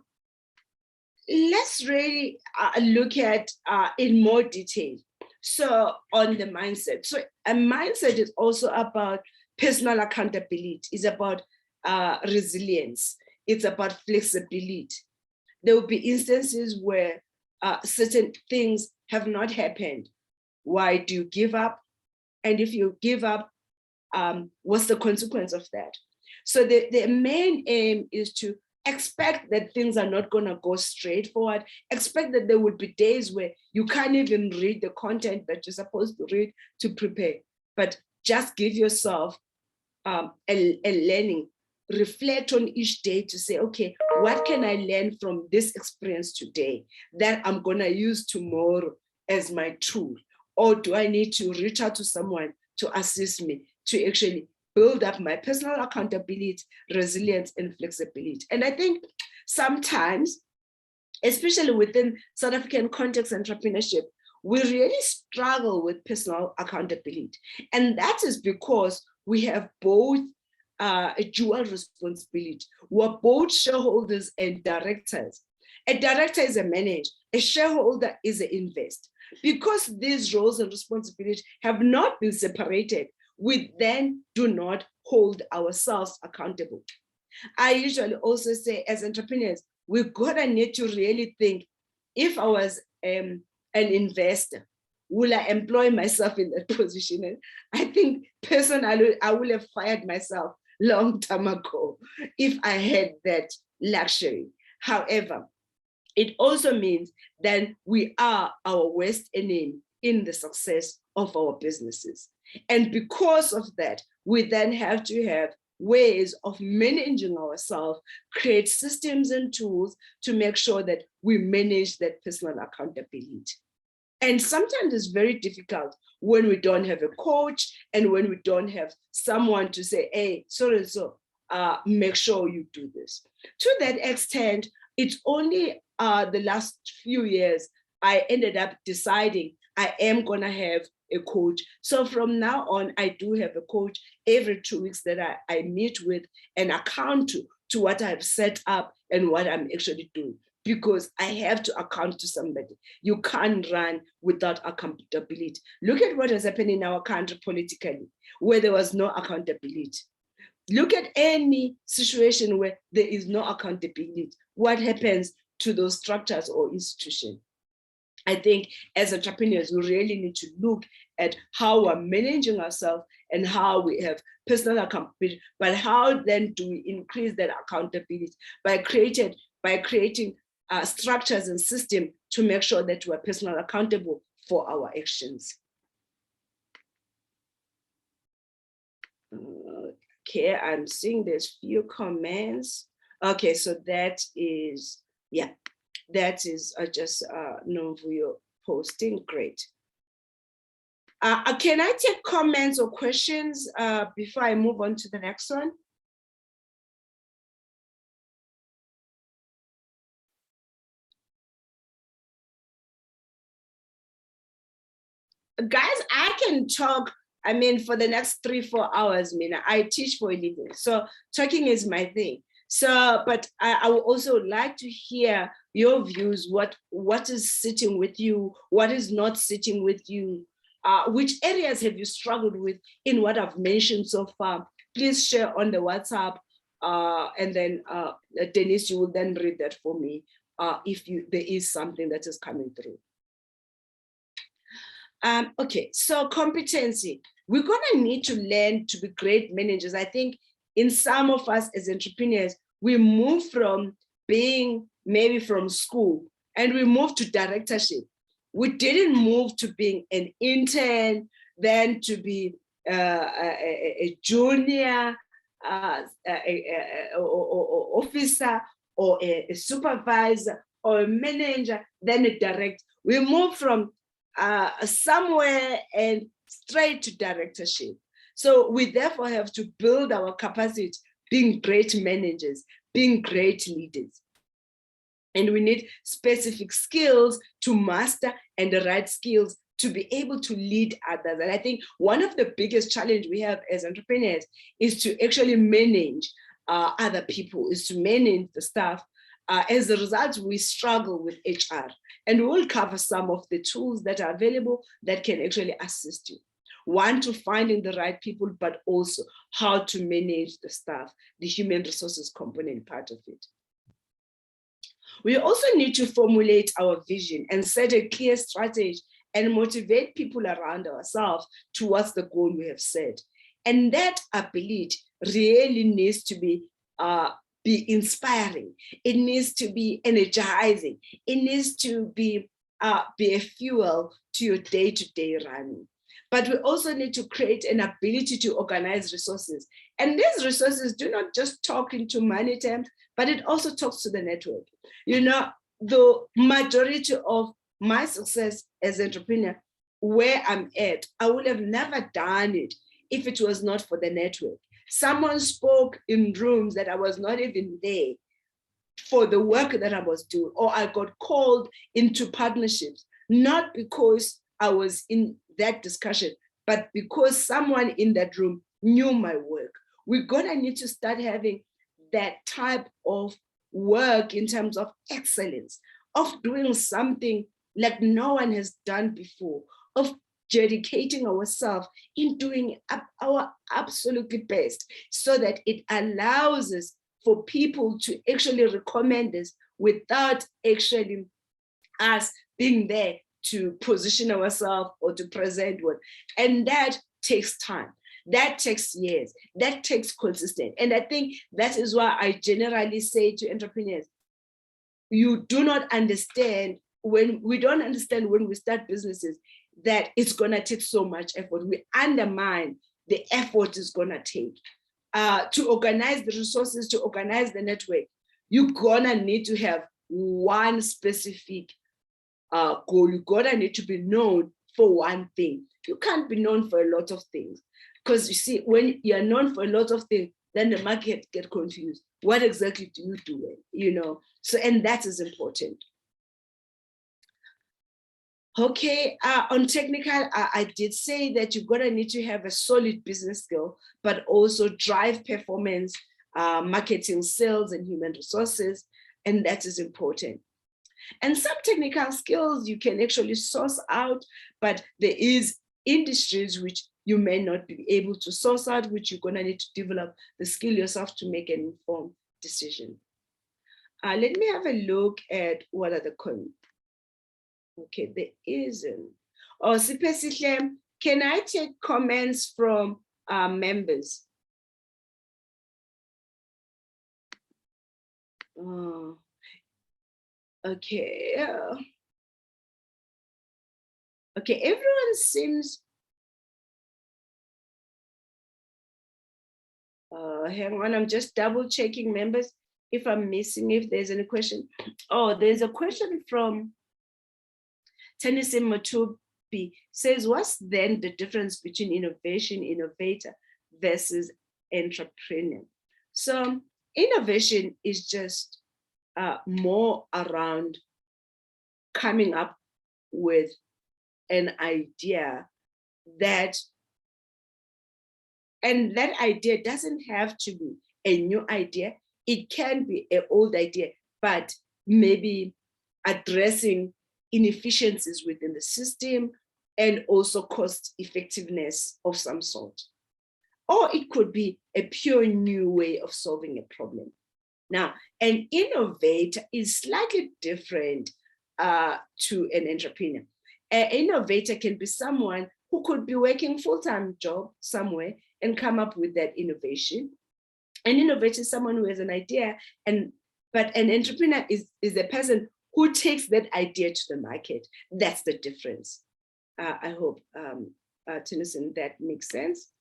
let's really look at in more detail. So on the mindset. So a mindset is also about personal accountability. It's about resilience. It's about flexibility. There will be instances where certain things have not happened. Why do you give up? And if you give up, what's the consequence of that? So the main aim is to expect that things are not going to go straight forward. Expect that there will be days where you can't even read the content that you're supposed to read to prepare, but just give yourself a learning. Reflect on each day to say, okay, what can I learn from this experience today that I'm going to use tomorrow as my tool? Or do I need to reach out to someone to assist me to actually build up my personal accountability, resilience, and flexibility? And I think sometimes, especially within South African context entrepreneurship, we really struggle with personal accountability. And that is because we have both a dual responsibility. We're both shareholders and directors. A director is a manager, a shareholder is an investor. Because these roles and responsibilities have not been separated, we then do not hold ourselves accountable. I usually also say, as entrepreneurs, we're gonna need to really think, if I was an investor, will I employ myself in that position? And I think personally, I would have fired myself long time ago if I had that luxury. However, it also means that we are our worst enemy in the success of our businesses. And because of that, we then have to have ways of managing ourselves, create systems and tools to make sure that we manage that personal accountability. And sometimes it's very difficult when we don't have a coach and when we don't have someone to say, hey, so make sure you do this. To that extent, it's only the last few years I ended up deciding I am going to have a coach. So from now on, I do have a coach every 2 weeks that I meet with and account to what I've set up and what I'm actually doing, because I have to account to somebody. You can't run without accountability. Look at what has happened in our country politically, where there was no accountability. Look at any situation where there is no accountability. What happens to those structures or institutions? I think as entrepreneurs, we really need to look at how we're managing ourselves and how we have personal accountability, but how then do we increase that accountability by creating structures and systems to make sure that we're personally accountable for our actions. Okay, I'm seeing there's few comments. Okay, so that is, yeah, that is just Nomvuyo posting, great. Can I take comments or questions before I move on to the next one? Guys, I can talk, I mean, for the next 3-4 hours. I mean, I teach for a living, so talking is my thing. So, but I would also like to hear your views, what is sitting with you, what is not sitting with you, which areas have you struggled with in what I've mentioned so far. Please share on the WhatsApp, and then Denise, you will then read that for me if there is something that is coming through. Okay, so competency. We're gonna need to learn to be great managers. I think in some of us as entrepreneurs, we move from being maybe from school and we move to directorship. We didn't move to being an intern, then to be a junior officer or a supervisor or a manager, then a director. We move from somewhere and straight to directorship. So we therefore have to build our capacity, being great managers, being great leaders. And we need specific skills to master and the right skills to be able to lead others. And I think one of the biggest challenges we have as entrepreneurs is to actually manage other people, is to manage the staff. As a result, we struggle with HR. And we'll cover some of the tools that are available that can actually assist you. One, to finding the right people, but also how to manage the staff, the human resources component part of it. We also need to formulate our vision and set a clear strategy and motivate people around ourselves towards the goal we have set. And that ability really needs to be inspiring. It needs to be energizing. It needs to be a fuel to your day-to-day running. But we also need to create an ability to organize resources. And these resources do not just talk into money terms, but it also talks to the network. You know, the majority of my success as an entrepreneur, where I'm at, I would have never done it if it was not for the network. Someone spoke in rooms that I was not even there for the work that I was doing, or I got called into partnerships, not because I was in that discussion, but because someone in that room knew my work. We're gonna need to start having that type of work in terms of excellence, of doing something like no one has done before, of dedicating ourselves in doing our absolutely best so that it allows us for people to actually recommend us without actually us being there to position ourselves or to present one. And that takes time. That takes years. That takes consistent. And I think that is why I generally say to entrepreneurs, you do not understand when we don't understand when we start businesses that it's going to take so much effort. We undermine the effort it's going to take. To organize the resources, to organize the network, you're going to need to have one specific goal. You're going to need to be known for one thing. You can't be known for a lot of things. Because you see, when you're known for a lot of things, then the market get confused. What exactly do you do? You know, so, and that is important. Okay, on technical, I did say that you're gonna need to have a solid business skill, but also drive performance, marketing, sales, and human resources, and that is important. And some technical skills you can actually source out, but there is industries which you may not be able to source out, which you're gonna need to develop the skill yourself to make an informed decision. Let me have a look at what are the okay, there isn't. Oh, Sipesihle, can I take comments from members? Oh, okay. Okay, everyone seems. Hang on, I'm just double checking members if I'm missing, if there's any question. Oh, there's a question from Tennyson Matubi, says, what's then the difference between innovation, innovator versus entrepreneur? So innovation is just more around coming up with an idea that, and that idea doesn't have to be a new idea. It can be an old idea, but maybe addressing inefficiencies within the system and also cost effectiveness of some sort. Or it could be a pure new way of solving a problem. Now, an innovator is slightly different to an entrepreneur. An innovator can be someone who could be working full-time job somewhere and come up with that innovation. An innovator is someone who has an idea, but an entrepreneur is a person who takes that idea to the market. That's the difference. I hope, Tennyson, that makes sense.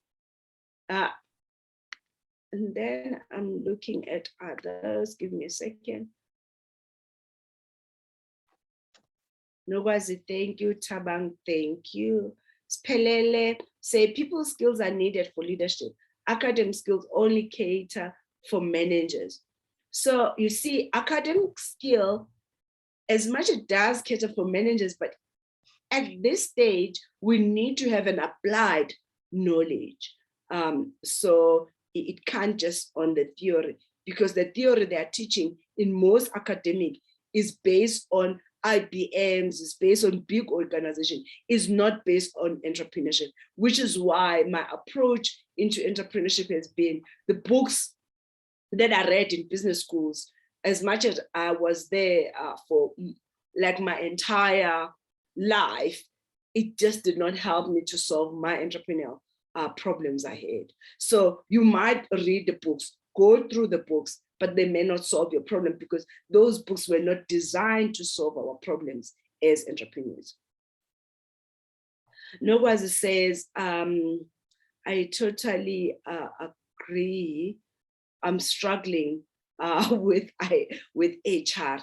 And then I'm looking at others. Give me a second. Nogwazi, thank you. Tabang, thank you. Spelele, say people skills are needed for leadership. Academic skills only cater for managers. So you see, academic skill, as much as it does cater for managers, but at this stage, we need to have an applied knowledge. So it can't just on the theory, because the theory they are teaching in most academic is based on IBMs, is based on big organization, is not based on entrepreneurship, which is why my approach into entrepreneurship has been the books that I read in business schools. As much as I was there for like my entire life, it just did not help me to solve my entrepreneurial problems I had. So you might read the books, go through the books, but they may not solve your problem because those books were not designed to solve our problems as entrepreneurs. Nogwazi says, I totally agree. I'm struggling with HR.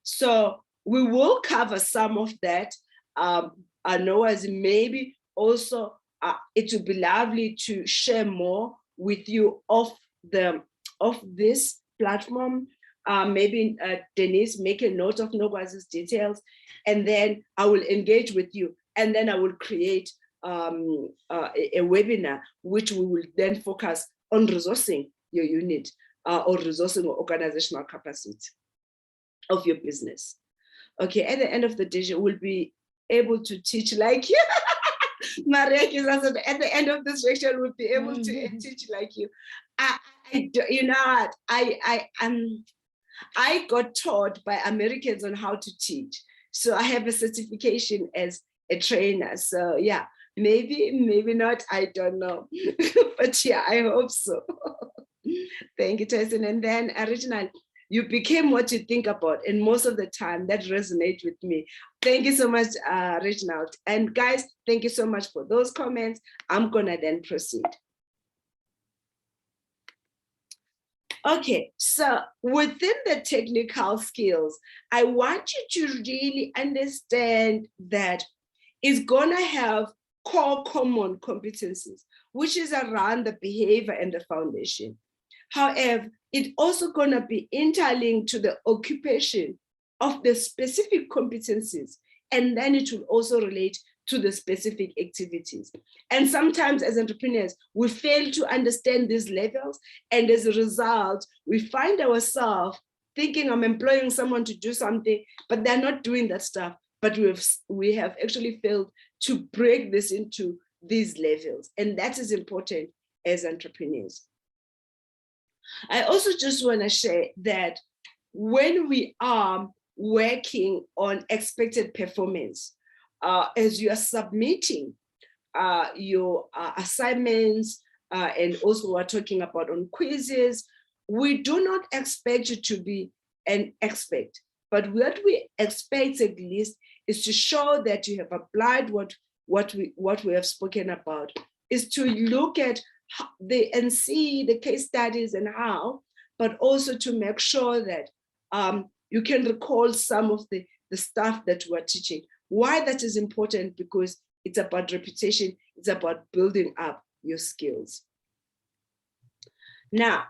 So we will cover some of that. I know as maybe also it would be lovely to share more with you of this platform. Maybe Denise, make a note of Nogwazi's details, and then I will engage with you, and then I will create a webinar which we will then focus on resourcing your unit or resourcing or organizational capacity of your business. Okay, at the end of the day, we'll be able to teach like you. Maria said, at the end of this lecture, we'll be able to teach like you. You know what? I got taught by Americans on how to teach. So I have a certification as a trainer. So yeah, maybe not, I don't know. But yeah, I hope so. Thank you, Tyson. And then original, you became what you think about. And most of the time that resonates with me. Thank you so much, Reginald. And guys, thank you so much for those comments. I'm gonna then proceed. Okay, so within the technical skills, I want you to really understand that it's gonna have core common competencies, which is around the behavior and the foundation. However, it's also gonna be interlinked to the occupation of the specific competencies, and then it will also relate to the specific activities. And sometimes as entrepreneurs, we fail to understand these levels. And as a result, we find ourselves thinking I'm employing someone to do something, but they're not doing that stuff. But we have actually failed to break this into these levels. And that is important as entrepreneurs. I also just want to share that when we are working on expected performance, as you are submitting your assignments, and also we're talking about on quizzes, we do not expect you to be an expert, but what we expect at least is to show that you have applied what we have spoken about, is to look at and see the case studies and how, but also to make sure that you can recall some of the stuff that we're teaching. Why that is important? Because it's about reputation, it's about building up your skills. Now,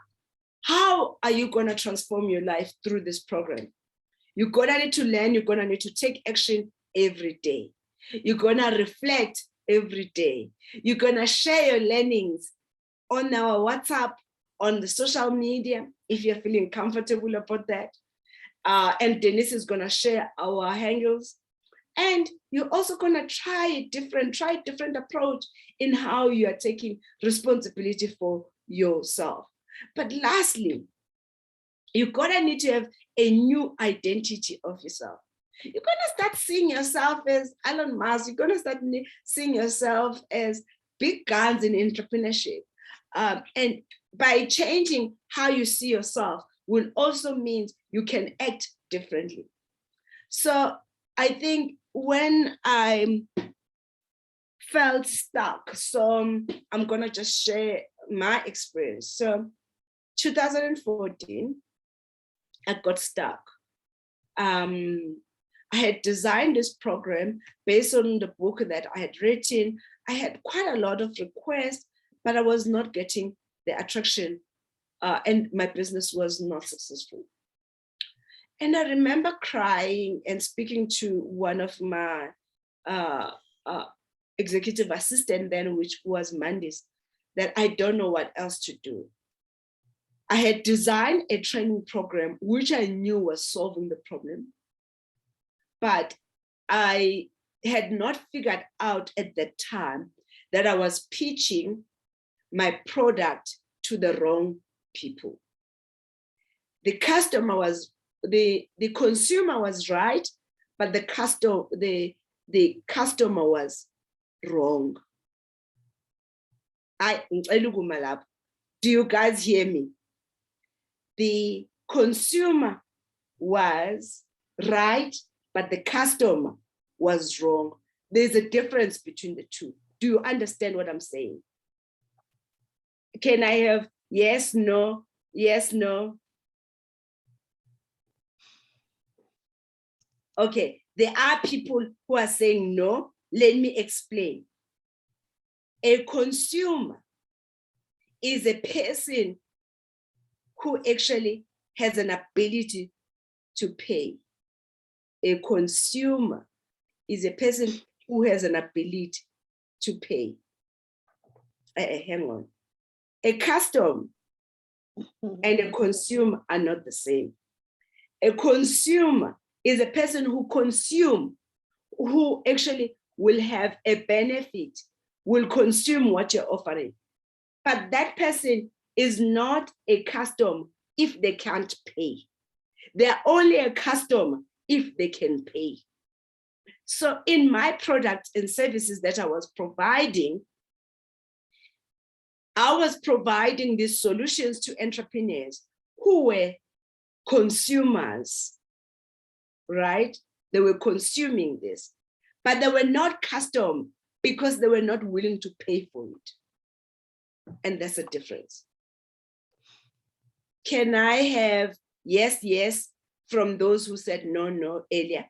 how are you going to transform your life through this program? You're going to need to learn, you're going to need to take action every day. You're going to reflect every day. You're going to share your learnings on our WhatsApp, on the social media, if you're feeling comfortable about that. And Denise is going to share our handles. And you're also going to try a different approach in how you are taking responsibility for yourself. But lastly, you're going to need to have a new identity of yourself. You're going to start seeing yourself as Elon Musk. You're going to start seeing yourself as big guns in entrepreneurship. And by changing how you see yourself will also mean you can act differently. So I think when I felt stuck, so I'm going to just share my experience. So 2014, I got stuck. I had designed this program based on the book that I had written. I had quite a lot of requests, but I was not getting the attraction, and my business was not successful. And I remember crying and speaking to one of my executive assistant then, which was Mandis, that I don't know what else to do. I had designed a training program, which I knew was solving the problem, but I had not figured out at that time that I was pitching my product to the wrong people. The customer was, the consumer was right, but the the customer was wrong. Do you guys hear me? The consumer was right, but the customer was wrong. There's a difference between the two. Do you understand what I'm saying? Can I have yes, no, yes, no? Okay, there are people who are saying no. Let me explain. A consumer is a person who actually has an ability to pay. A consumer is a person who has an ability to pay. Hang on. A customer and a consumer are not the same. A consumer is a person who consumes, who actually will have a benefit, will consume what you're offering. But that person is not a customer if they can't pay. They're only a customer if they can pay. So in my products and services that I was providing these solutions to entrepreneurs who were consumers, right? They were consuming this, but they were not custom because they were not willing to pay for it. And that's a difference. Can I have yes, yes from those who said no, no earlier?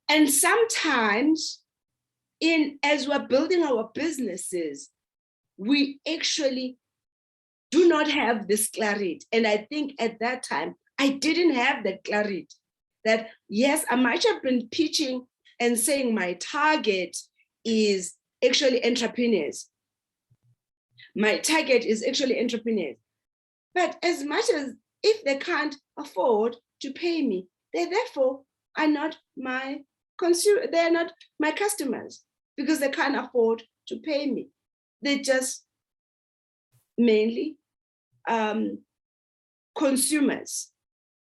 And sometimes as we're building our businesses, we actually do not have this clarity. And I think at that time, I didn't have that clarity that, yes, I might have been pitching and saying my target is actually entrepreneurs. My target is actually entrepreneurs. But as much as if they can't afford to pay me, they therefore are not my consumer, they're not my customers because they can't afford to pay me. They're just mainly consumers,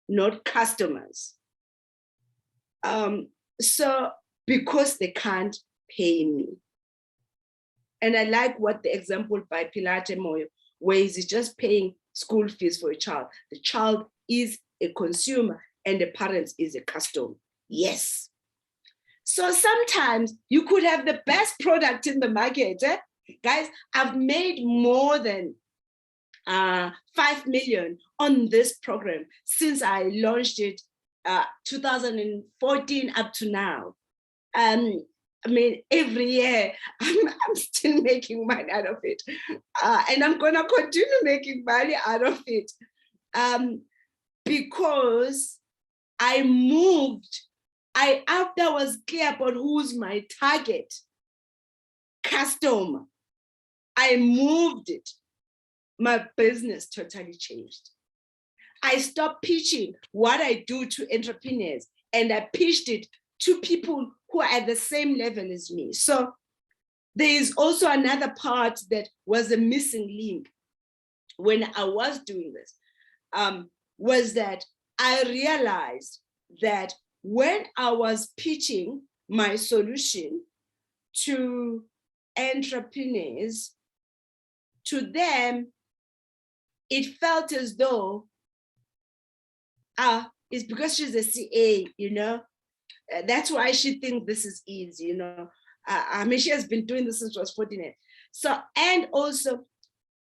not customers. So because they can't pay me. And I like what the example by Pilate Moyo, where he's just paying school fees for a child. The child is a consumer and the parent is a customer. Yes. So sometimes you could have the best product in the market. Guys, I've made more than 5 million on this program since I launched it 2014 up to now. I mean, every year I'm still making money out of it. And I'm gonna continue making money out of it because I moved, after I was clear about who's my target customer, I moved it. My business totally changed. I stopped pitching what I do to entrepreneurs and I pitched it to people who are at the same level as me. So there is also another part that was a missing link when I was doing this, was that I realized that when I was pitching my solution to entrepreneurs, to them, it felt as though, it's because she's a CA, you know, that's why she thinks this is easy, you know. I mean, she has been doing this since she was 14. So, and also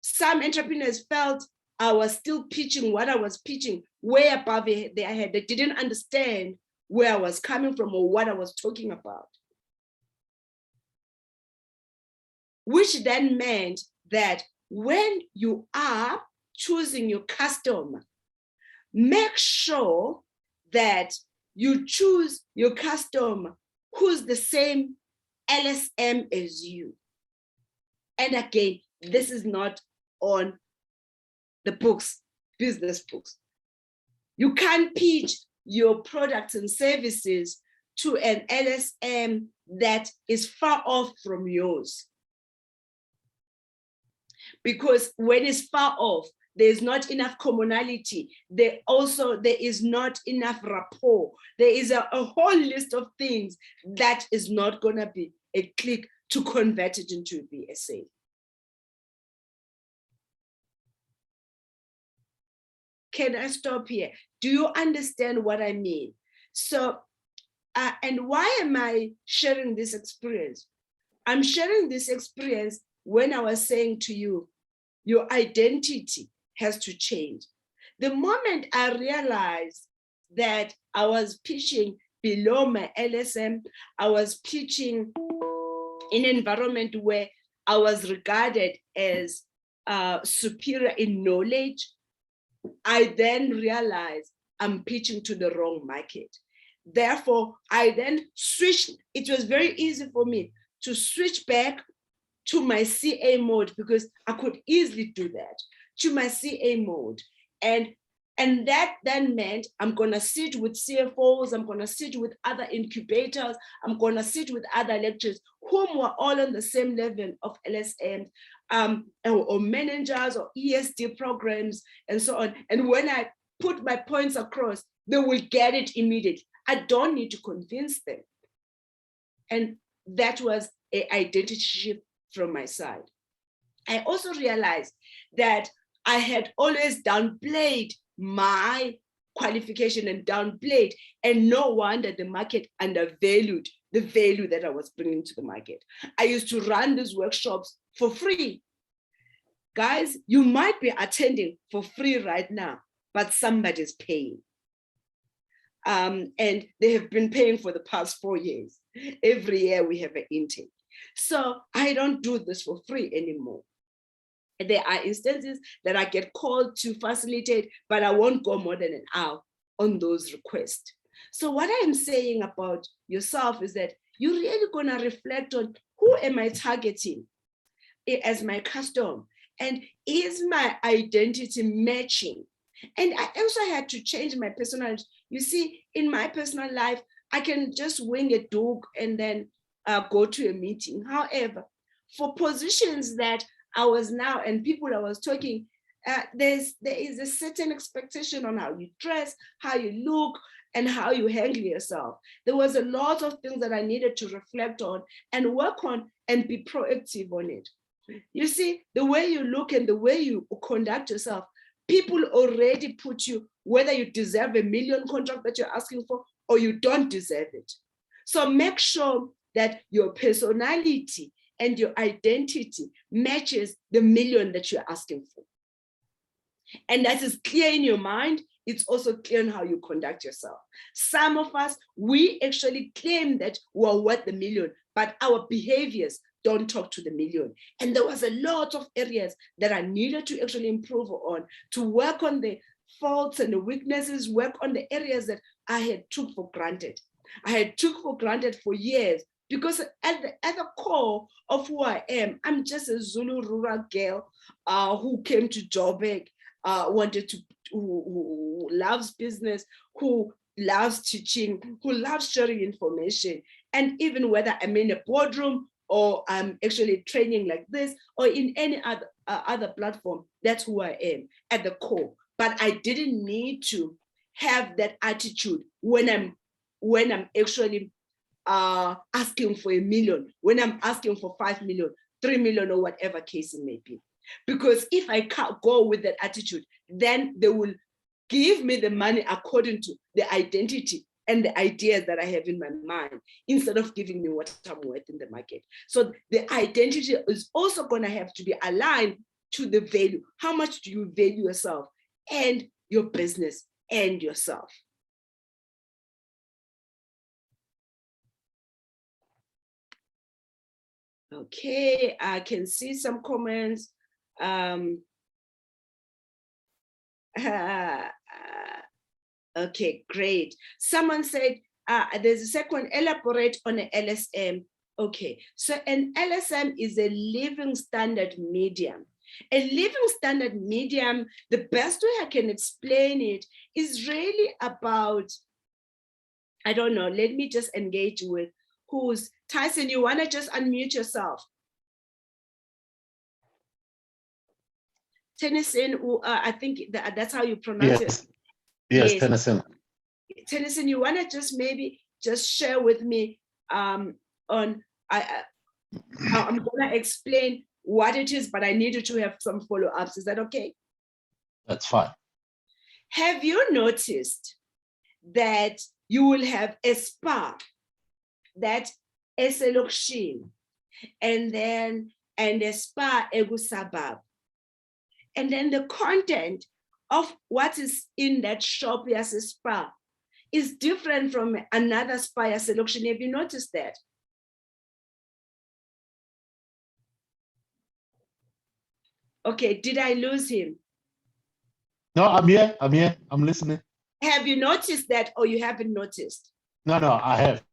some entrepreneurs felt I was still pitching what I was pitching way above their head. They didn't understand where I was coming from or what I was talking about. Which then meant that when you are choosing your customer, make sure that you choose your customer who's the same LSM as you. And again, this is not on the books, business books. You can't pitch your products and services to an LSM that is far off from yours. because when it's far off, there's not enough commonality. There is not enough rapport. There is a whole list of things that is not going to be a click to convert it into a sale. Can I stop here? Do you understand what I mean? So, and why am I sharing this experience? I'm sharing this experience when I was saying to you, your identity has to change. The moment I realized that I was pitching below my LSM, I was pitching in an environment where I was regarded as superior in knowledge, I then realized I'm pitching to the wrong market. Therefore, I then switched. It was very easy for me to switch back to my CA mode because I could easily do that, to my CA mode. And that then meant I'm going to sit with CFOs, I'm going to sit with other incubators, I'm going to sit with other lecturers whom were all on the same level of LSM, or managers or ESD programs and so on. And when I put my points across, they will get it immediately. I don't need to convince them. And that was an identity shift from my side. I also realized that I had always downplayed my qualification and downplayed, and no wonder the market undervalued the value that I was bringing to the market. I used to run these workshops for free. Guys, you might be attending for free right now, but somebody's paying. And they have been paying for the past 4 years. Every year we have an intake. So I don't do this for free anymore. There are instances that I get called to facilitate, but I won't go more than an hour on those requests. So what I am saying about yourself is that you're really going to reflect on, who am I targeting as my customer? And is my identity matching? And I also had to change my personality. You see, in my personal life, I can just wing a dog and then go to a meeting. However, for positions that I was now, and people I was talking, there is a certain expectation on how you dress, how you look, and how you handle yourself. There was a lot of things that I needed to reflect on and work on and be proactive on it. You see, the way you look and the way you conduct yourself, people already put you, whether you deserve a million contract that you're asking for or you don't deserve it. So make sure that your personality and your identity matches the million that you're asking for. And that is clear in your mind. It's also clear in how you conduct yourself. Some of us, we actually claim that we're worth the million, but our behaviors don't talk to the million. And there was a lot of areas that I needed to actually improve on, to work on the faults and the weaknesses, work on the areas that I had took for granted. I had took for granted for years, because at the core of who I am, I'm just a Zulu rural girl who came to Joburg, who loves business, who loves teaching, who loves sharing information. And even whether I'm in a boardroom or I'm actually training like this or in any other platform, that's who I am at the core. But I didn't need to have that attitude when I'm actually asking for a million, when I'm asking for 5 million, 3 million, or whatever case it may be. Because if I can't go with that attitude, then they will give me the money according to the identity and the ideas that I have in my mind, instead of giving me what I'm worth in the market. So the identity is also going to have to be aligned to the value. How much do you value yourself and your business and yourself? Okay, I can see some comments. Okay, great. Someone said, there's a second, elaborate on an LSM. Okay, so an LSM is a living standard medium. A living standard medium, the best way I can explain it is really about, I don't know, let me just engage with who's, Tyson, you wanna just unmute yourself? Tennyson, I think that's how you pronounce it. Yes, Yes. Tennyson. Tennyson, you want to just maybe just share with me on, I'm going to explain what it is, but I need you to have some follow-ups. Is that okay? That's fine. Have you noticed that you will have a spa, that eselokishini, and a spa egusabab, and then the content of what is in that shop as a spa is different from another spa eselokishini? Have you noticed that? Okay, did I lose him? No, I'm here. I'm listening. Have you noticed that, or you haven't noticed? No, I have.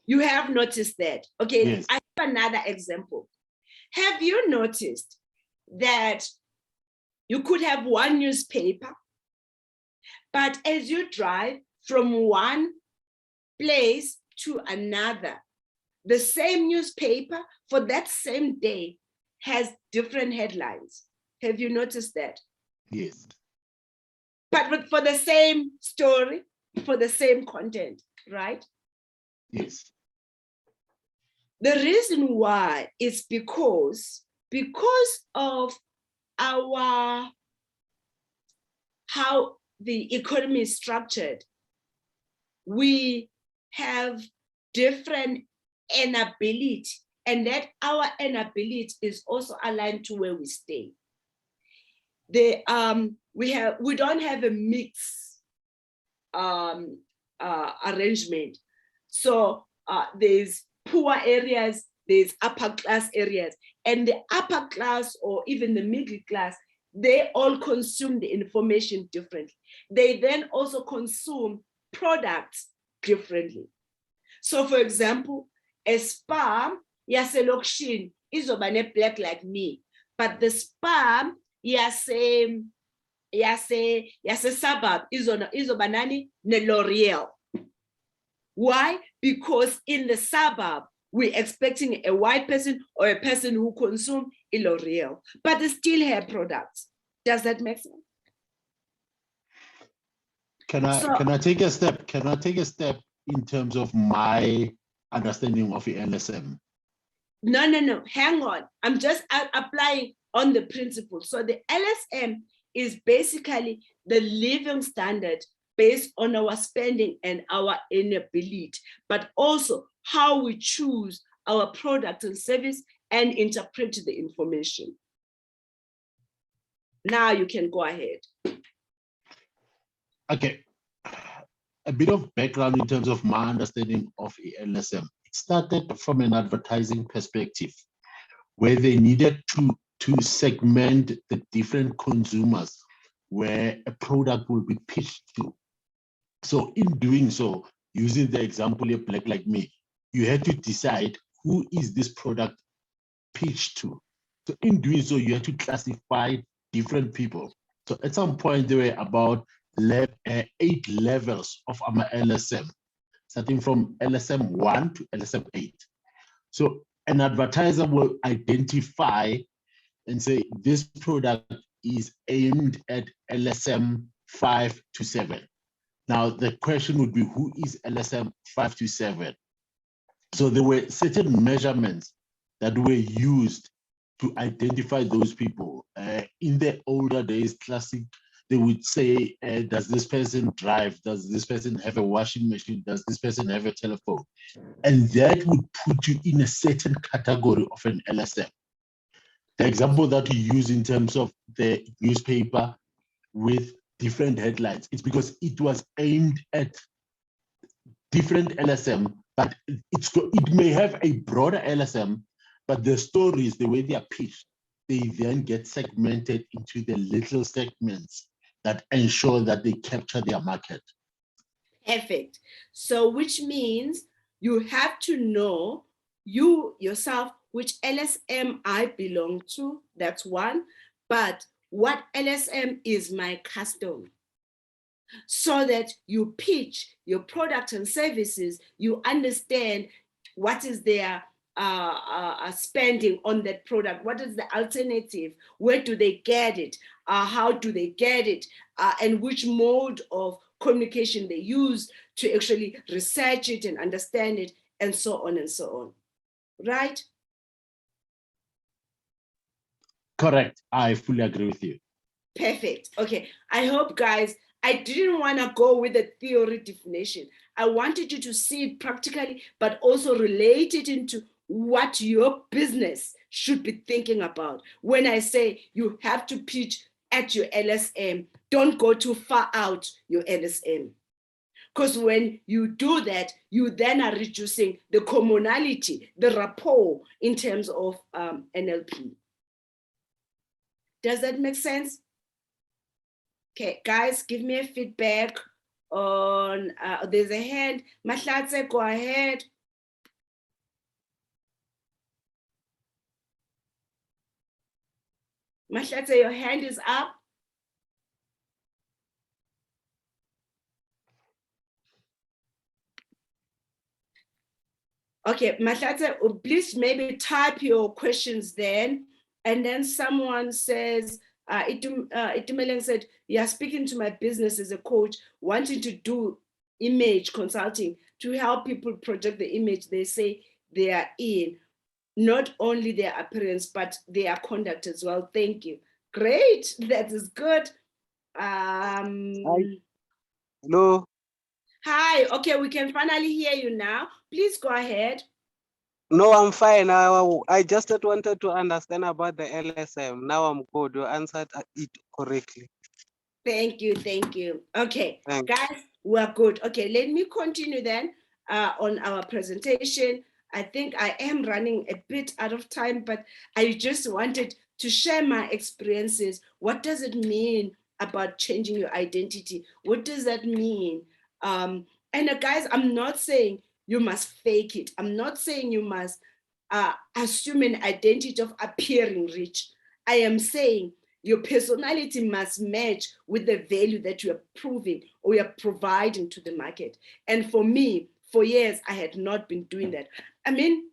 You have noticed that. Okay, Yes. I have another example. Have you noticed that you could have one newspaper, but as you drive from one place to another, the same newspaper for that same day has different headlines? Have you noticed that? Yes. But for the same story, for the same content, right? Yes. The reason why is because of how the economy is structured. We have different inability, and that our inability is also aligned to where we stay. We don't have a mix arrangement. So there's poor areas, there's upper class areas, and the upper class or even the middle class, they all consume the information differently. They then also consume products differently. So for example, a spa yaselokishini izoba ne-black like me, but the spa yase-suburb izoba nani ne-L'Oreal. Why? Because in the suburb, we're expecting a white person or a person who consumes a L'Oreal, but they still have products. Does that make sense? Can I take a step? Can I take a step in terms of my understanding of the LSM? No. Hang on. I'm just applying on the principle. So the LSM is basically the living standard based on our spending and our inability, but also how we choose our product and service and interpret the information. Now you can go ahead. Okay. A bit of background in terms of my understanding of LSM. It started from an advertising perspective, where they needed to segment the different consumers where a product will be pitched to. So in doing so, using the example of Black Like Me, you had to decide who is this product pitched to. So in doing so, you had to classify different people. So at some point, there were about 8 levels of our LSM, starting from LSM 1 to LSM 8. So an advertiser will identify and say, this product is aimed at LSM 5 to 7. Now, the question would be, who is LSM 5 to 7? So there were certain measurements that were used to identify those people. In the older days, classic, they would say, does this person drive? Does this person have a washing machine? Does this person have a telephone? And that would put you in a certain category of an LSM. The example that we use in terms of the newspaper with different headlines, it's because it was aimed at different LSM, but it may have a broader LSM, but the stories, the way they are pitched, they then get segmented into the little segments that ensure that they capture their market. Perfect. So which means you have to know you yourself which LSM I belong to, that's one, but what LSM is my custom, so that you pitch your product and services, you understand what is their spending on that product? What is the alternative? Where do they get it? How do they get it? And which mode of communication they use to actually research it and understand it, and so on and so on. Right? Correct. I fully agree with you. Perfect. Okay. I hope, guys, I didn't want to go with the theory definition. I wanted you to see it practically, but also relate it into what your business should be thinking about. When I say you have to pitch at your LSM, don't go too far out your LSM. Because when you do that, you then are reducing the commonality, the rapport in terms of NLP. Does that make sense? Okay, guys, give me a feedback on, there's a hand. Mahlatse, go ahead. Mahlatse, your hand is up. Okay, Mahlatse, please maybe type your questions then. And then someone says, Itumeleng said, yeah, speaking to my business as a coach, wanting to do image consulting to help people project the image they say they are in, not only their appearance, but their conduct as well. Thank you. Great, that is good. Hi. Hello. Hi, okay, we can finally hear you now. Please go ahead. No, I'm fine. I just wanted to understand about the LSM. Now I'm good. You answered it correctly. Thank you, thank you. Okay, Thanks. guys, we're good. Okay, let me continue then on our presentation. I think I am running a bit out of time, but I just wanted to share my experiences. What does it mean about changing your identity? What does that mean? Guys, I'm not saying you must fake it. I'm not saying you must assume an identity of appearing rich. I am saying your personality must match with the value that you are proving or you are providing to the market. And for me, for years, I had not been doing that. I mean,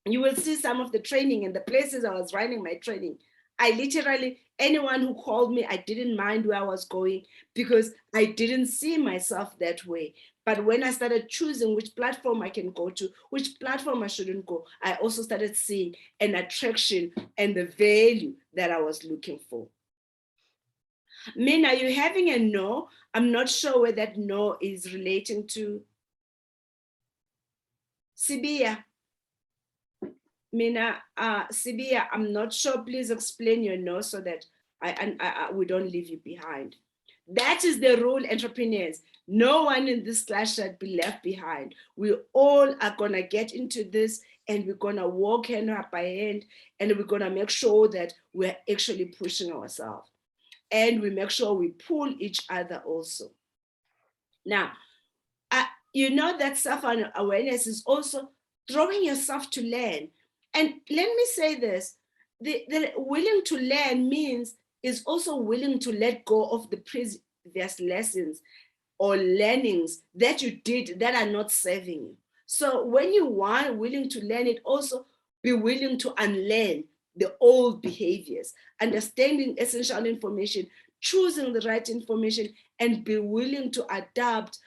you will see some of the training and the places I was running my training. I literally, anyone who called me, I didn't mind where I was going because I didn't see myself that way. But when I started choosing which platform I can go to, which platform I shouldn't go, I also started seeing an attraction and the value that I was looking for. Min, are you having a no? I'm not sure where that no is relating to. Sibia. Mina, Sibia, I'm not sure. Please explain your no so that we don't leave you behind. That is the rule, entrepreneurs. No one in this class should be left behind. We all are going to get into this and we're going to walk hand by hand and we're going to make sure that we're actually pushing ourselves. And we make sure we pull each other also. Now, you know that self-awareness is also throwing yourself to learn. And let me say this, the willing to learn means is also willing to let go of the previous lessons or learnings that you did that are not serving you. So when you are willing to learn it, also be willing to unlearn the old behaviors, understanding essential information, choosing the right information, and be willing to adapt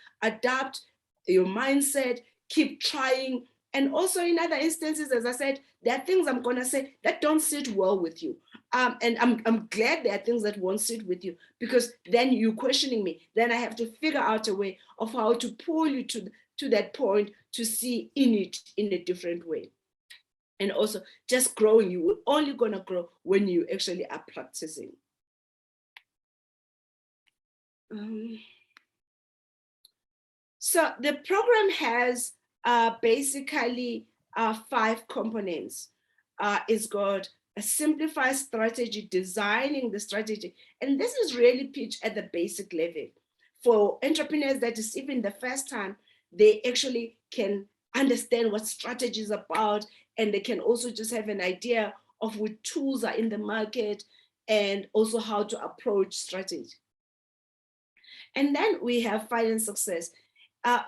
your mindset, keep trying. And also in other instances, as I said, there are things I'm gonna say that don't sit well with you. And I'm glad there are things that won't sit with you because then you're questioning me. Then I have to figure out a way of how to pull you to that point to see in it in a different way. And also just growing, you will only gonna grow when you actually are practicing. So the program has basically 5 components. It's got a simplified strategy, designing the strategy. And this is really pitched at the basic level. For entrepreneurs, that is even the first time, they actually can understand what strategy is about, and they can also just have an idea of what tools are in the market and also how to approach strategy. And then we have finance success.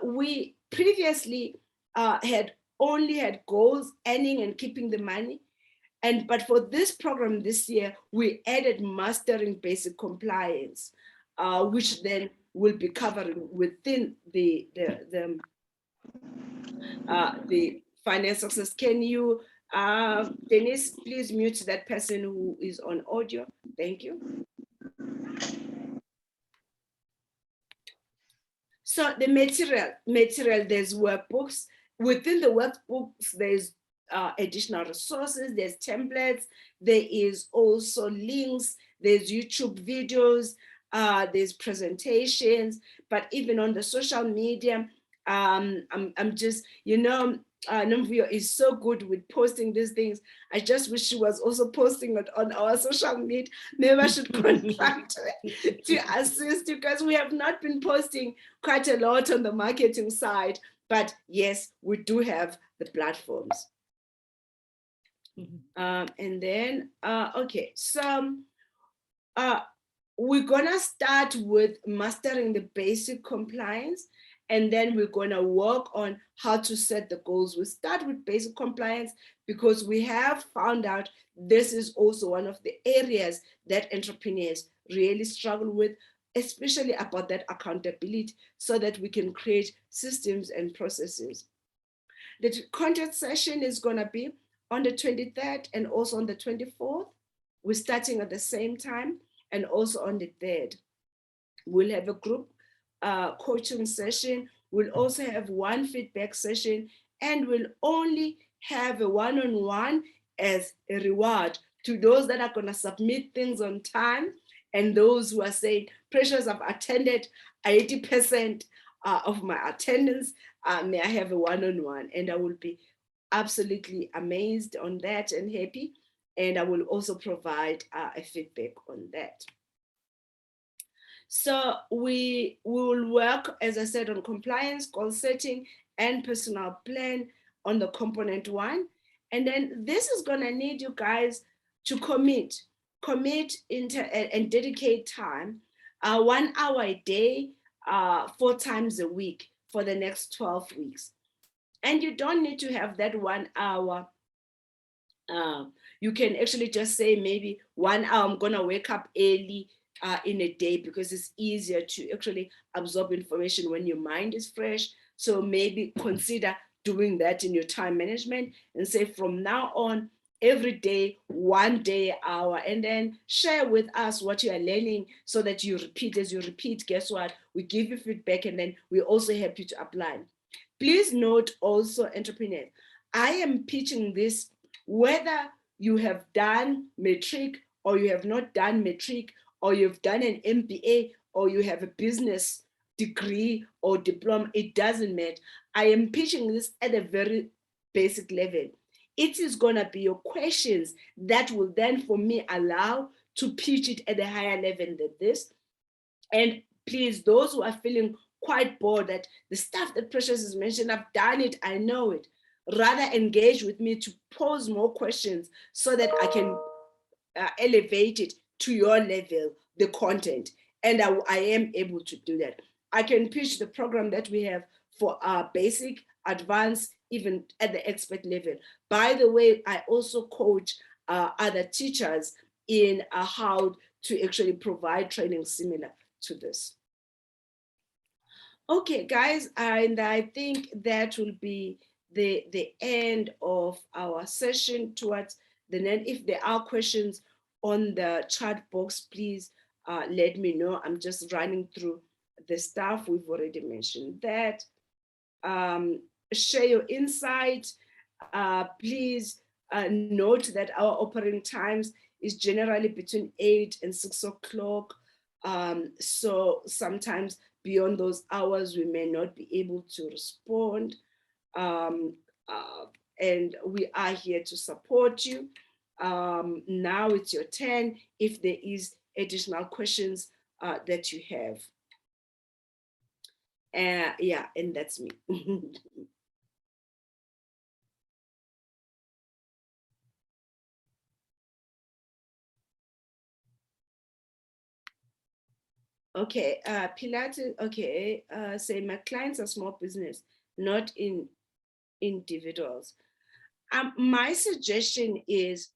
We previously had only had goals, earning and keeping the money. But for this program this year, we added mastering basic compliance, which then will be covering within the finance success. Can you, Denise, please mute that person who is on audio? Thank you. So the material, there's workbooks. Within the workbooks, there's additional resources, there's templates, there is also links, there's YouTube videos, there's presentations, but even on the social media, I'm just, you know, Nomvuyo is so good with posting these things. I just wish she was also posting it on our social media. Maybe I should contract her to assist, because we have not been posting quite a lot on the marketing side. But yes, we do have the platforms. And then, okay, so we're gonna start with mastering the basic compliance, and then we're gonna work on how to set the goals. We start with basic compliance because we have found out this is also one of the areas that entrepreneurs really struggle with, especially about that accountability, so that we can create systems and processes. The content session is gonna be on the 23rd and also on the 24th. We're starting at the same time, and also on the 3rd. We'll have a group coaching session. We'll also have one feedback session, and we'll only have a one-on-one as a reward to those that are gonna submit things on time, and those who are saying, Precious, I've attended 80% of my attendance, may I have a one-on-one? And I will be absolutely amazed on that and happy. And I will also provide a feedback on that. So we will work, as I said, on compliance, goal setting, and personal plan on the component 1. And then this is gonna need you guys to commit and dedicate time, 1 hour a day, 4 times a week for the next 12 weeks. And you don't need to have that 1 hour. You can actually just say maybe 1 hour, I'm gonna wake up early in a day, because it's easier to actually absorb information when your mind is fresh. So maybe consider doing that in your time management and say from now on, every day, 1 day, hour, and then share with us what you are learning so that you repeat. As you repeat, guess what? We give you feedback, and then we also help you to apply. Please note also, entrepreneurs, I am pitching this whether you have done matric or you have not done matric, or you've done an MBA, or you have a business degree or diploma, it doesn't matter. I am pitching this at a very basic level. It is gonna be your questions that will then, for me, allow to pitch it at a higher level than this. And please, those who are feeling quite bored that the stuff that Precious has mentioned, I've done it, I know it, rather engage with me to pose more questions so that I can elevate it to your level, the content. And I am able to do that. I can pitch the program that we have for our basic, advanced, even at the expert level. By the way, I also coach other teachers in how to actually provide training similar to this. Okay, guys, and I think that will be the end of our session towards the end. If there are questions on the chat box, please let me know. I'm just running through the stuff. We've already mentioned that. Share your insight. Please note that our operating times is generally between 8 and 6 o'clock. So sometimes beyond those hours, we may not be able to respond. And we are here to support you. Now it's your turn if there is additional questions that you have. Yeah, and that's me. Okay, Pilates, okay, say my clients are small business, not in individuals. My suggestion is,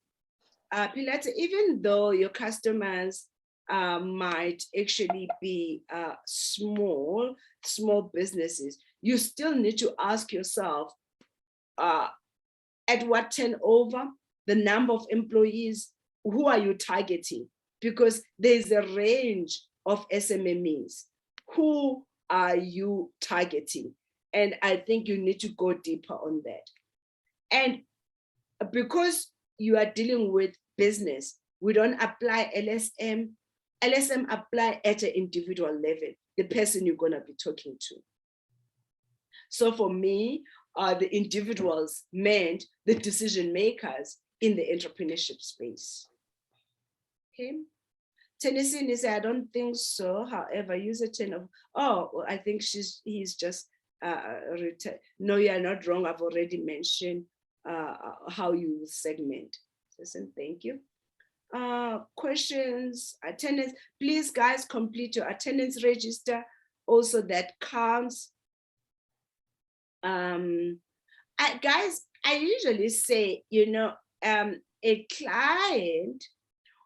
Pilate, even though your customers might actually be small businesses, you still need to ask yourself, at what turnover, the number of employees, who are you targeting? Because there's a range of SMMEs. Who are you targeting? And I think you need to go deeper on that. And because you are dealing with business, we don't apply LSM. LSM apply at an individual level, the person you're gonna be talking to. So for me, the individuals meant the decision makers in the entrepreneurship space. Okay. Tennessee said, I don't think so. However, use a 10 of, oh, well, I think he's just, no, you're not wrong. I've already mentioned how you segment. Listen, thank you. Questions, attendance. Please, guys, complete your attendance register. Also, that counts. Guys, I usually say, you know, a client,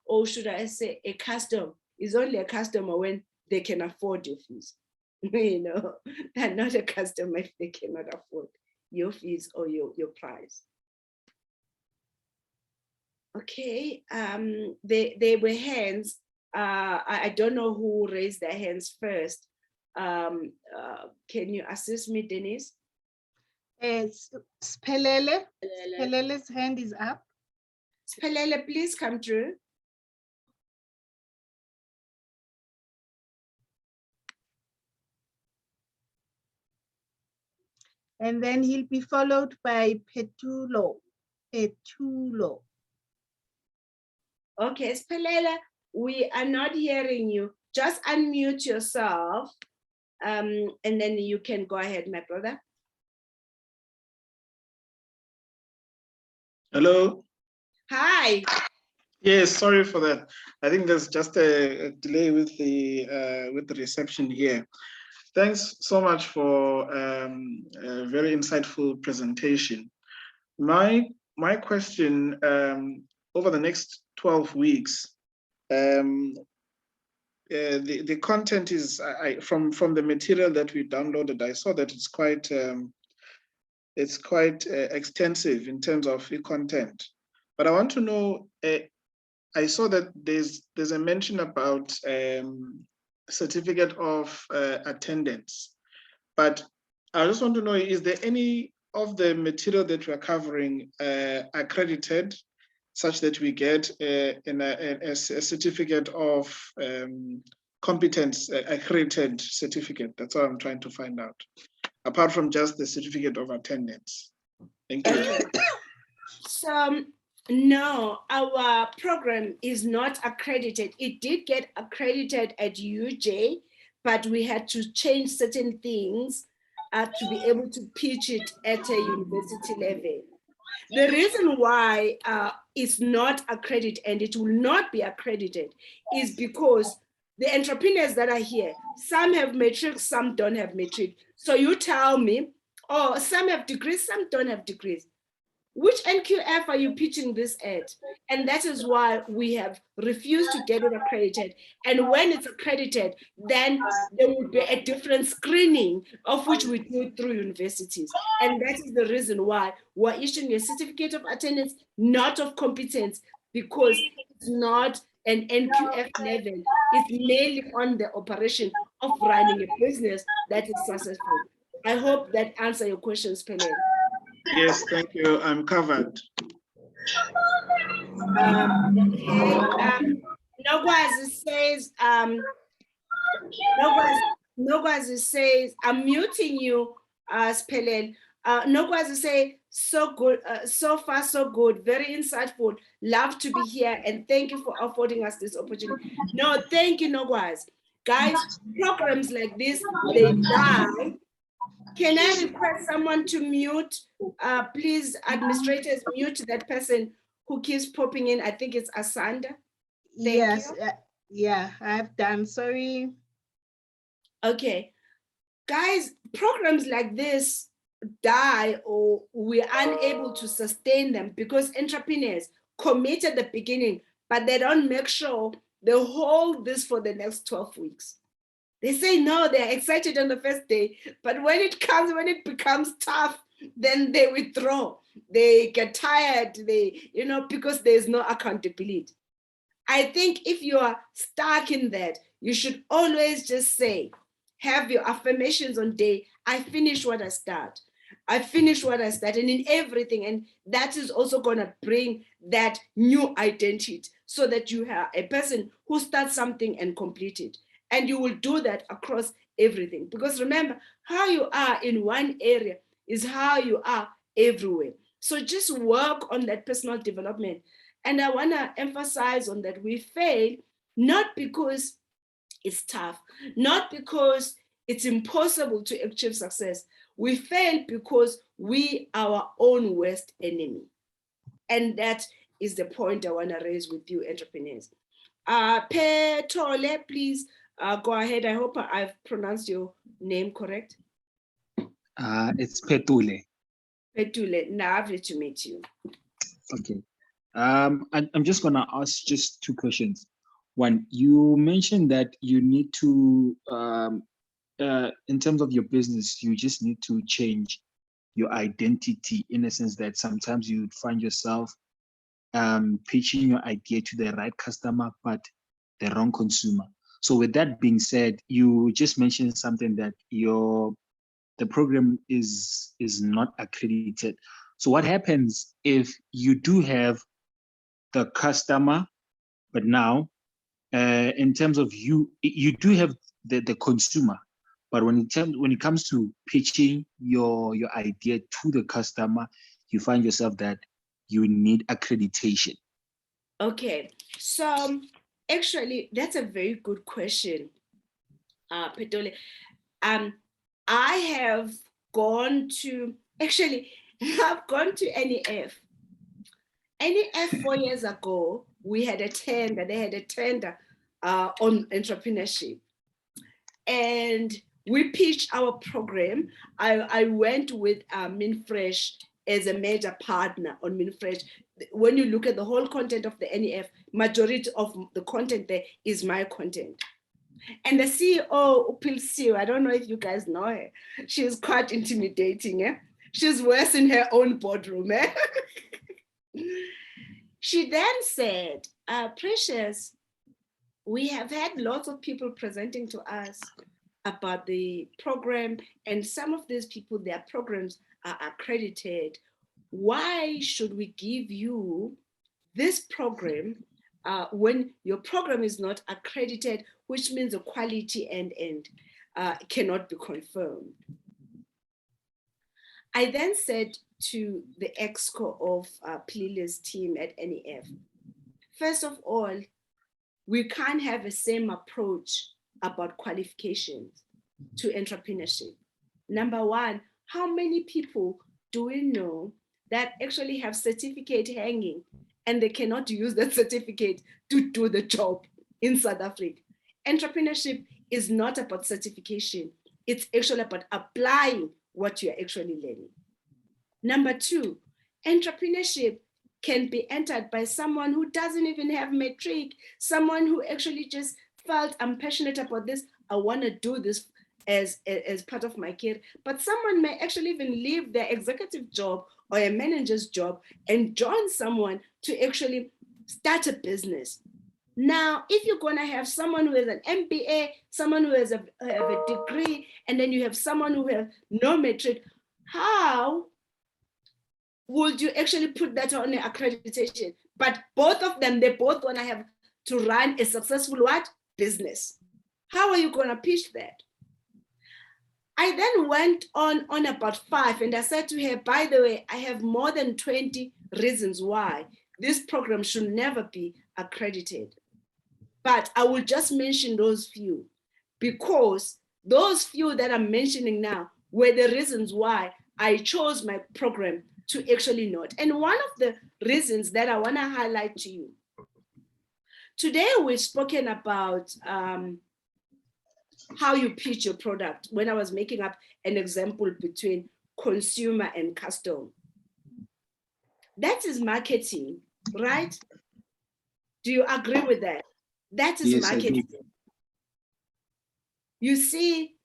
or should I say a customer, is only a customer when they can afford your fees. You know, and not a customer if they cannot afford your fees or your price. Okay, there were hands. I don't know who raised their hands first. Can you assist me, Denise? It's Spelele. Spelele's hand is up. Spelele, please come through. And then he'll be followed by Petulo. Petulo. Okay, Spelele, we are not hearing you. Just unmute yourself, and then you can go ahead, my brother. Hello. Hi. Yes, sorry for that. I think there's just a delay with the reception here. Thanks so much for a very insightful presentation. My question, over the next 12 weeks, the content is from the material that we downloaded. I saw that it's quite extensive in terms of the content. But I want to know, I saw that there's a mention about certificate of attendance, but I just want to know, is there any of the material that we're covering accredited, such that we get a certificate of competence, accredited certificate? That's what I'm trying to find out, apart from just the certificate of attendance. Thank you. Okay. So, no, our program is not accredited. It did get accredited at UJ, but we had to change certain things to be able to pitch it at a university level. The reason why it's not accredited and it will not be accredited is because the entrepreneurs that are here, some have matric, some don't have matric. So you tell me, oh, some have degrees, some don't have degrees. Which NQF are you pitching this at? And that is why we have refused to get it accredited. And when it's accredited, then there will be a different screening of which we do through universities. And that is the reason why we're issuing a certificate of attendance, not of competence, because it's not an NQF level. It's mainly on the operation of running a business that is successful. I hope that answers your questions, Pelé. Yes, thank you. I'm covered. Nogwazi says, Nogwazi says, I'm muting you, Spelel. Nogwazi say, so good, so far so good, very insightful. Love to be here, and thank you for affording us this opportunity. No, thank you, Nogwazi. Guys, programs like this, they die. Can I request someone to mute? Please, administrators, mute that person who keeps popping in. I think it's Asanda. Yes, yeah, I've done. Sorry. Okay. Guys, programs like this, die or we're unable to sustain them because entrepreneurs commit at the beginning, but they don't make sure they hold this for the next 12 weeks. They say no, they're excited on the first day, but when it becomes tough, then they withdraw. They get tired, because there's no accountability. I think if you are stuck in that, you should always just say, have your affirmations on day, I finish what I start. I finish what I start, and in everything. And that is also going to bring that new identity so that you have a person who starts something and complete it. And you will do that across everything. Because remember, how you are in one area is how you are everywhere. So just work on that personal development. And I want to emphasize on that we fail not because it's tough, not because it's impossible to achieve success. We fail because we are our own worst enemy. And that is the point I want to raise with you, entrepreneurs. Petole, please go ahead. I hope I've pronounced your name correct. It's Petule. Petule, lovely to meet you. Okay. I'm just gonna ask just two questions. One, you mentioned that you need to, in terms of your business, you just need to change your identity in a sense that sometimes you find yourself pitching your idea to the right customer, but the wrong consumer. So with that being said, you just mentioned something that the program is not accredited. So what happens if you do have the customer, but now in terms of you do have the consumer, but when it comes to pitching your idea to the customer, you find yourself that you need accreditation. Okay, so actually that's a very good question, Petole. I have gone to NEF. NEF 4 years ago, they had a tender on entrepreneurship. And we pitched our program. I went with MinFresh as a major partner on MinFresh. When you look at the whole content of the NEF, majority of the content there is my content. And the CEO, Upil, I don't know if you guys know her. She's quite intimidating. She's worse in her own boardroom. She then said, Precious, we have had lots of people presenting to us about the program, and some of these people, their programs are accredited. Why should we give you this program when your program is not accredited, which means the quality and cannot be confirmed? I then said to the EXCO of Plile's team at NEF, first of all, we can't have the same approach about qualifications to entrepreneurship. Number one, how many people do we know that actually have certificate hanging and they cannot use that certificate to do the job in South Africa? Entrepreneurship is not about certification. It's actually about applying what you're actually learning. Number two, entrepreneurship can be entered by someone who doesn't even have matric, someone who actually just felt, I'm passionate about this, I want to do this as part of my career. But someone may actually even leave their executive job or a manager's job and join someone to actually start a business. Now, if you're going to have someone who has an MBA, someone who has have a degree, and then you have someone who has no matric, how would you actually put that on an accreditation? But both of them, they both want to have to run a successful what? Business. How are you going to pitch that? I then went on about 5, and I said to her, by the way, I have more than 20 reasons why this program should never be accredited. But I will just mention those few, because those few that I'm mentioning now were the reasons why I chose my program to actually not. And one of the reasons that I want to highlight to you, today we've spoken about how you pitch your product when I was making up an example between consumer, and custom. That is marketing, right? Do you agree with that? That is Yes, I marketing. do. You see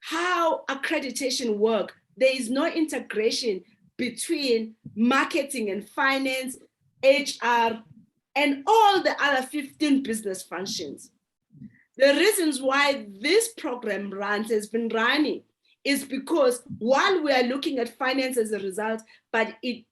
how accreditation work. There is no integration between marketing and finance, HR, and all the other 15 business functions. The reasons why this program has been running is because while we are looking at finance as a result, but it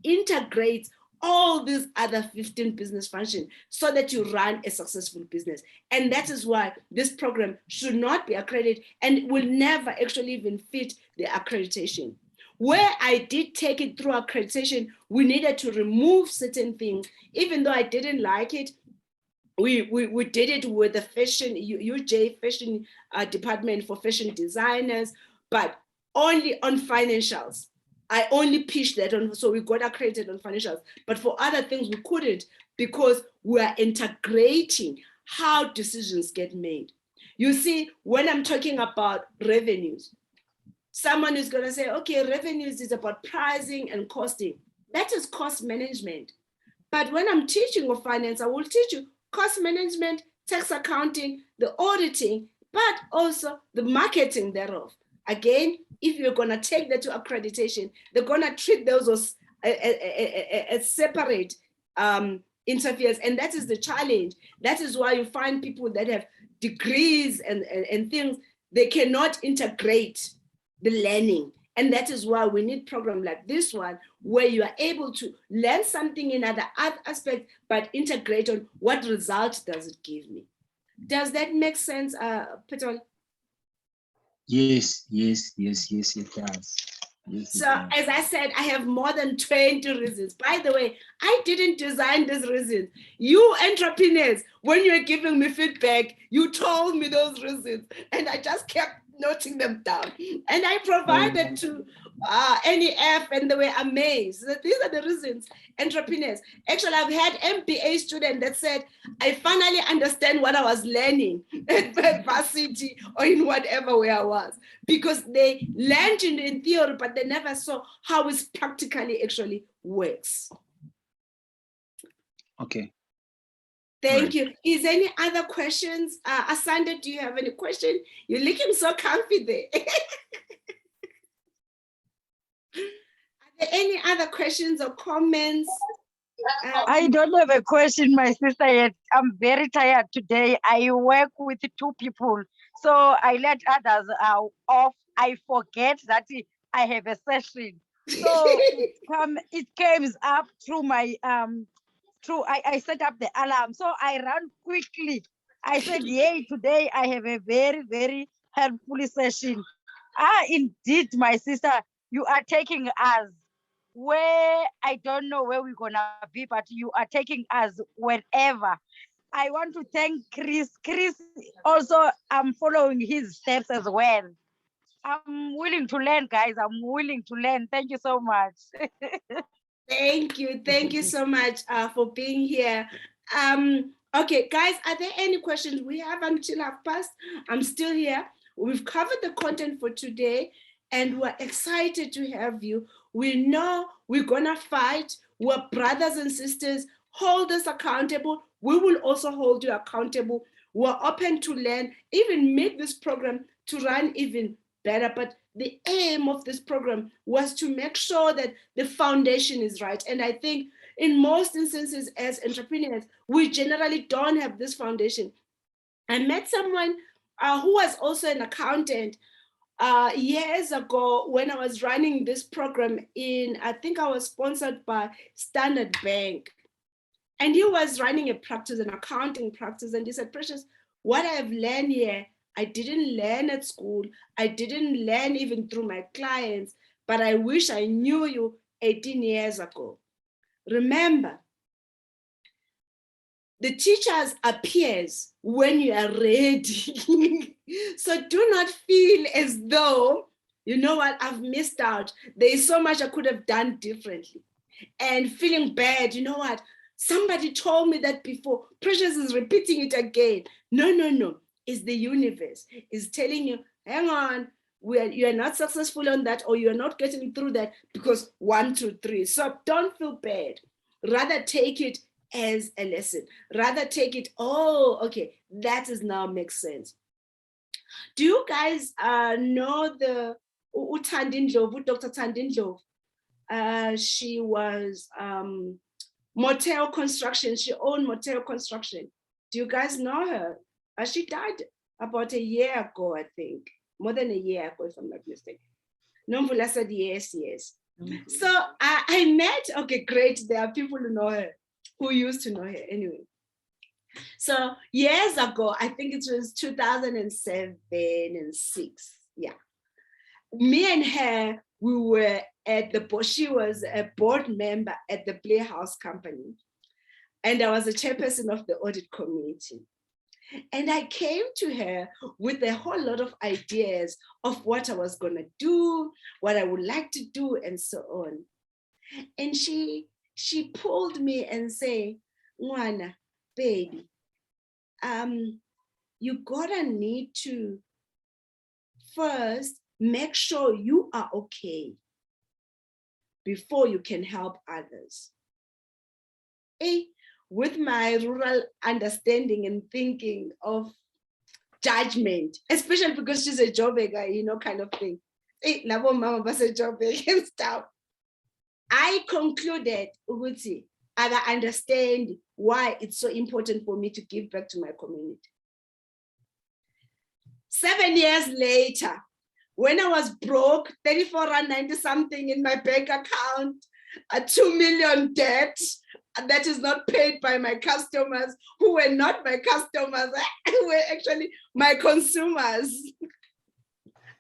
integrates all these other 15 business functions so that you run a successful business. And that is why this program should not be accredited and will never actually even fit the accreditation. Where I did take it through accreditation, we needed to remove certain things, even though I didn't like it. We did it with the fashion, UJ fashion department for fashion designers, but only on financials. I only pitched that on, so we got accredited on financials. But for other things, we couldn't because we are integrating how decisions get made. You see, when I'm talking about revenues, someone is going to say, okay, revenues is about pricing and costing. That is cost management. But when I'm teaching of finance, I will teach you cost management, tax accounting, the auditing, but also the marketing thereof. Again, if you're going to take that to accreditation, they're going to treat those as separate interferes. And that is the challenge. That is why you find people that have degrees and things, they cannot integrate the learning. And that is why we need programs like this one, where you are able to learn something in other aspects, but integrate on what result does it give me. Does that make sense, Petal? Yes, it does. Yes, So as I said, I have more than 20 reasons. By the way, I didn't design these reasons. You entrepreneurs, when you were giving me feedback, you told me those reasons and I just kept noting them down. And I provided to NEF and they were amazed. So these are the reasons, entrepreneurs. Actually, I've had MBA students that said, I finally understand what I was learning at varsity or in whatever way I was, because they learned in theory, but they never saw how it practically actually works. Okay. Thank you. Is there any other questions? Asanda, do you have any question? You're looking so comfy there. Are there any other questions or comments? I don't have a question, my sister, yet. I'm very tired today. I work with 2 people, so I let others off. I forget that I have a session. So it comes up through my I set up the alarm. So I ran quickly. I said, yay, today I have a very, very helpful session. Indeed, my sister, you are taking us where I don't know where we're gonna be, but you are taking us wherever. I want to thank Chris. Chris also, I'm following his steps as well. I'm willing to learn, guys. I'm willing to learn. Thank you so much. Thank you. Thank you so much for being here. Okay, guys, are there any questions? We have until 12:30. I'm still here. We've covered the content for today and we're excited to have you. We know we're gonna fight. We're brothers and sisters. Hold us accountable. We will also hold you accountable. We're open to learn, even make this program to run even better. But the aim of this program was to make sure that the foundation is right. And I think in most instances as entrepreneurs, we generally don't have this foundation. I met someone who was also an accountant years ago when I was running this program I think I was sponsored by Standard Bank. And he was running a practice, an accounting practice. And he said, Precious, what I have learned here, I didn't learn at school. I didn't learn even through my clients, but I wish I knew you 18 years ago. Remember, the teachers appears when you are ready. So do not feel as though, you know what, I've missed out. There is so much I could have done differently. And feeling bad, you know what, somebody told me that before. Precious is repeating it again. No. It's the universe. It's telling you, hang on, you're not successful on that, or you're not getting through that because 1, 2, 3. So don't feel bad. Rather take it as a lesson. Rather take it, oh, okay, that is now makes sense. Do you guys know the Dr. Tandindlov? She was Motel Construction. She owned Motel Construction. Do you guys know her? She died about a year ago, I think. More than a year ago, if I'm not mistaken. Nomvuyo said yes, yes. So I met, okay, great. There are people who know her, who used to know her anyway. So years ago, I think it was 2007 and 6. Yeah. Me and her, we were at the board. She was a board member at the Playhouse Company. And I was a chairperson of the audit committee. And I came to her with a whole lot of ideas of what I was going to do, what I would like to do, and so on. And she pulled me and said, Ngwana, baby, you gotta need to first make sure you are okay before you can help others. With my rural understanding and thinking of judgment, especially because she's a Joburger, you know, kind of thing. Labo mama basa Joburg and stuff. I concluded, Uguti, I understand why it's so important for me to give back to my community. 7 years later, when I was broke, 34.90 something in my bank account, a 2 million debt that is not paid by my customers, who were not my customers, who were actually my consumers.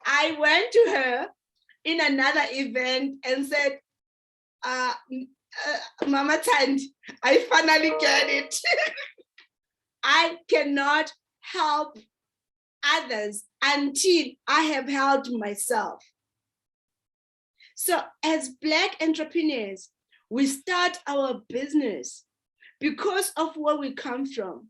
I went to her in another event and said, Mama Tand, I finally get it. I cannot help others until I have helped myself. So as Black entrepreneurs, we start our business because of where we come from,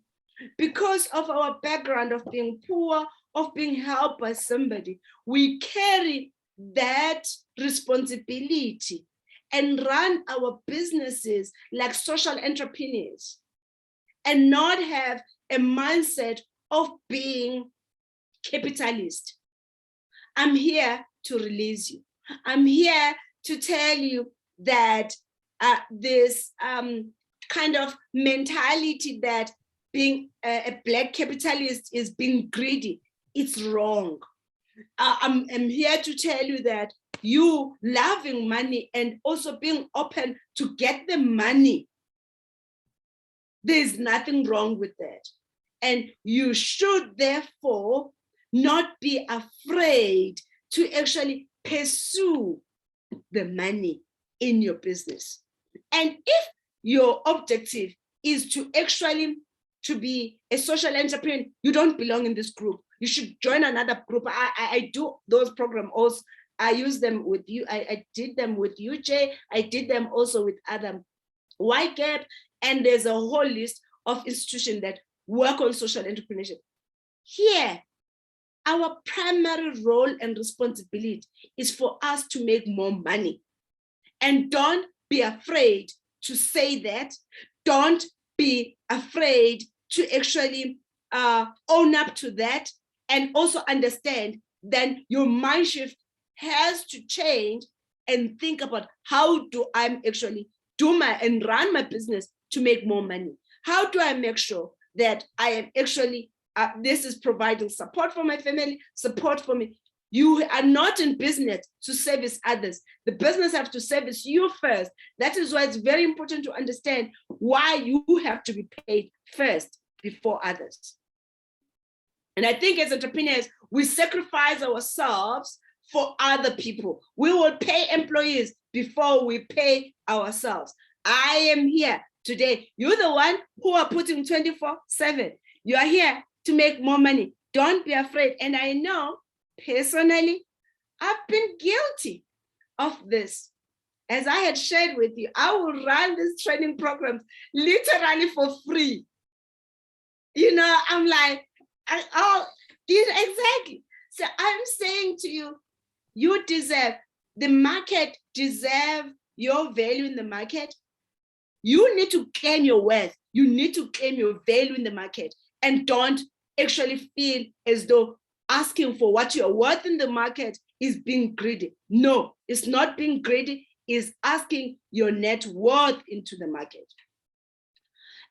because of our background of being poor, of being helped by somebody. We carry that responsibility and run our businesses like social entrepreneurs and not have a mindset of being capitalist. I'm here to release you. I'm here to tell you that this kind of mentality that being a Black capitalist is being greedy, it's wrong. I'm here to tell you that you loving money and also being open to get the money, there's nothing wrong with that. And you should therefore not be afraid to actually pursue the money in your business. And if your objective is to actually to be a social entrepreneur, you don't belong in this group. You should join another group. I do those programs also. I use them with you. I did them with you, Jay. I did them also with Adam YGAP. And there's a whole list of institutions that work on social entrepreneurship. Here, our primary role and responsibility is for us to make more money. And don't be afraid to say that. Don't be afraid to actually own up to that, and also understand then your mind shift has to change and think about how do I actually do and run my business to make more money? How do I make sure that I am actually, this is providing support for my family, support for me? You are not in business to service others. The business has to service you first. That is why it's very important to understand why you have to be paid first before others. And I think as entrepreneurs, we sacrifice ourselves for other people. We will pay employees before we pay ourselves. I am here today. You're the one who are putting 24/7. You are here to make more money. Don't be afraid. And I know personally, I've been guilty of this. As I had shared with you, I will run these training programs literally for free. You know, I'm like, exactly. So I'm saying to you, you deserve, the market deserve your value in the market. You need to claim your worth. You need to claim your value in the market, and don't actually feel as though asking for what you're worth in the market is being greedy. No, it's not being greedy, it's asking your net worth into the market.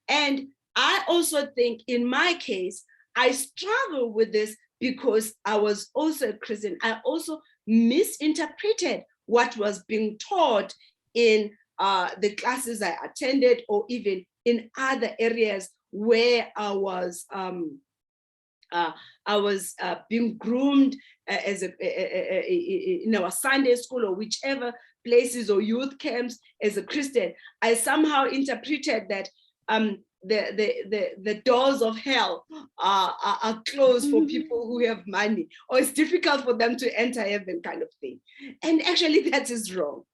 And I also think in my case, I struggle with this because I was also a Christian. I also misinterpreted what was being taught in the classes I attended, or even in other areas where I was being groomed as in our Sunday school or whichever places or youth camps as a Christian. I somehow interpreted that the doors of hell are closed for people who have money, or it's difficult for them to enter heaven, kind of thing. And actually that is wrong.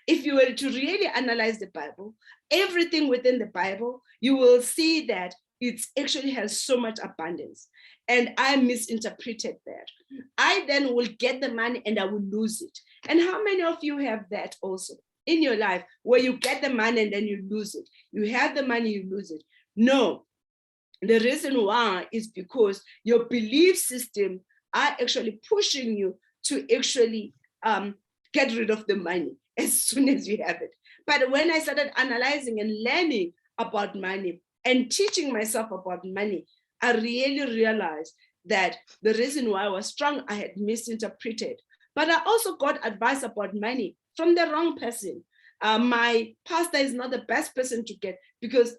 If you were to really analyze the Bible, everything within the Bible, you will see that it actually has so much abundance. And I misinterpreted that. I then will get the money and I will lose it. And how many of you have that also in your life, where you get the money and then you lose it? You have the money, you lose it. No, the reason why is because your belief system are actually pushing you to actually get rid of the money as soon as you have it. But when I started analyzing and learning about money and teaching myself about money, I really realized that the reason why I was strong, I had misinterpreted. But I also got advice about money from the wrong person. My pastor is not the best person to get, because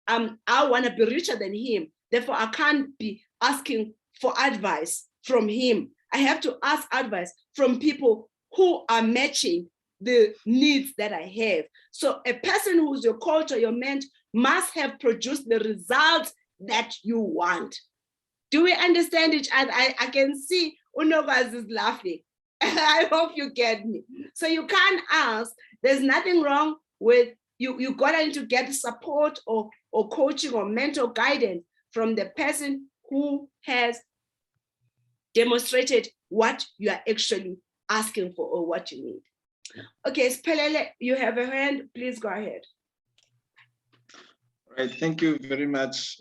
I want to be richer than him. Therefore, I can't be asking for advice from him. I have to ask advice from people who are matching the needs that I have. So a person who's your coach or your mentor must have produced the results that you want. Do we understand each other? I can see Unovaz is laughing. I hope you get me. So you can't ask. There's nothing wrong with you gotta need to get support or coaching or mental guidance from the person who has demonstrated what you are actually asking for or what you need. Okay, Spelele, you have a hand. Please go ahead. All right, thank you very much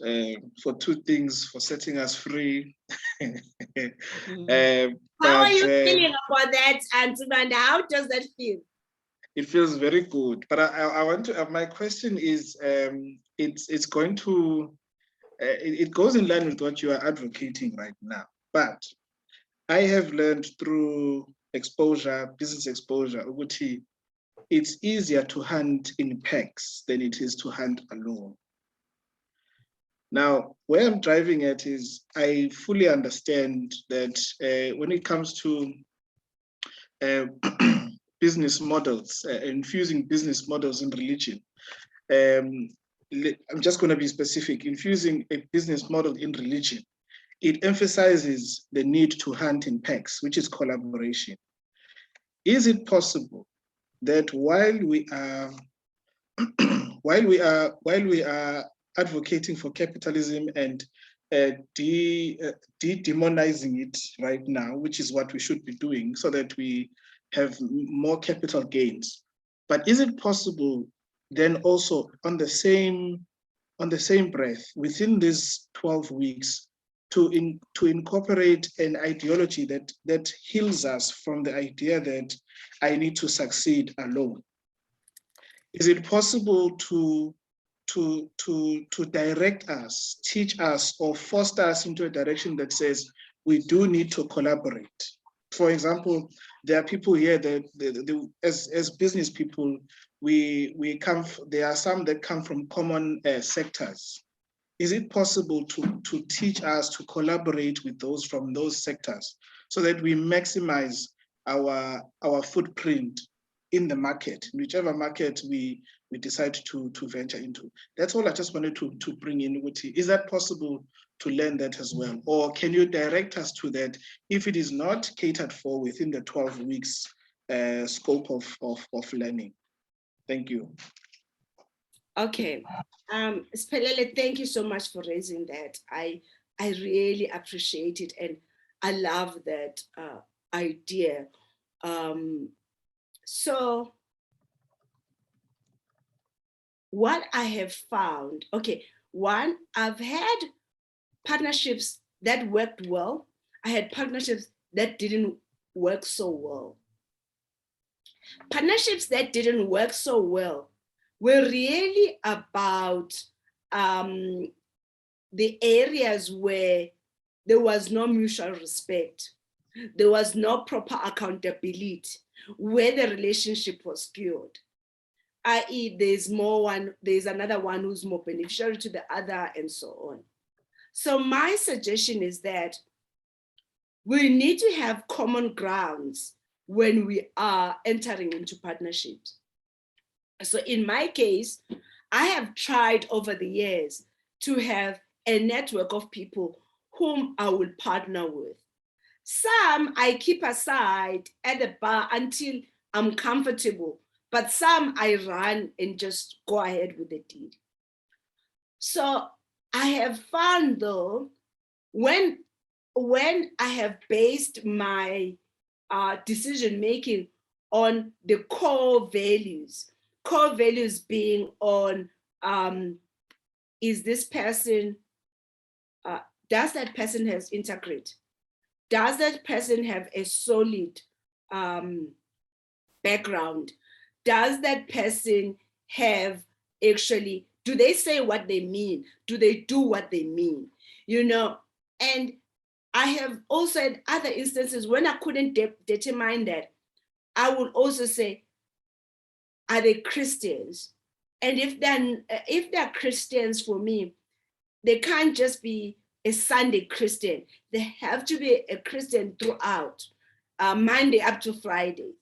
for two things, for setting us free. How are you feeling about that, Auntie Manda? How does that feel? It feels very good, but I want to. My question is, it's going to, it goes in line with what you are advocating right now. But I have learned through exposure, business exposure, Uguti, it's easier to hunt in packs than it is to hunt alone. Now, where I'm driving at is I fully understand that when it comes to business models, infusing business models in religion, I'm just going to be specific. Infusing a business model in religion, it emphasizes the need to hunt in packs, which is collaboration. Is it possible that while we are advocating for capitalism and demonizing it right now, which is what we should be doing so that we have more capital gains, but is it possible then also on the same breath within these 12 weeks to incorporate an ideology that heals us from the idea that I need to succeed alone? Is it possible to direct us, teach us, or foster us into a direction that says we do need to collaborate? For example, there are people here that as business people, there are some that come from common sectors. Is it possible to teach us to collaborate with those from those sectors so that we maximize our footprint in the market, whichever market we decide to venture into? That's all I just wanted to bring in. Is that possible to learn that as well? Or can you direct us to that if it is not catered for within the 12 weeks scope of learning? Thank you. Okay, Spelele, thank you so much for raising that. I really appreciate it, and I love that idea. So what I have found, okay, one, I've had partnerships that worked well. I had partnerships that didn't work so well. Partnerships that didn't work so well were really about the areas where there was no mutual respect, there was no proper accountability, where the relationship was skewed, i.e. there's another one who's more beneficial to the other and so on. So my suggestion is that we need to have common grounds when we are entering into partnerships. So in my case, I have tried over the years to have a network of people whom I will partner with. Some I keep aside at the bar until I'm comfortable, but some I run and just go ahead with the deal. So I have found though, when I have based my decision-making on the core values being on, is this person, does that person has integrity? Does that person have a solid background? Does that person have actually, do they say what they mean? Do they do what they mean? You know, and I have also had other instances when I couldn't determine that, I would also say, are they Christians? And if they're Christians, for me, they can't just be a Sunday Christian. They have to be a Christian throughout, Monday up to Friday.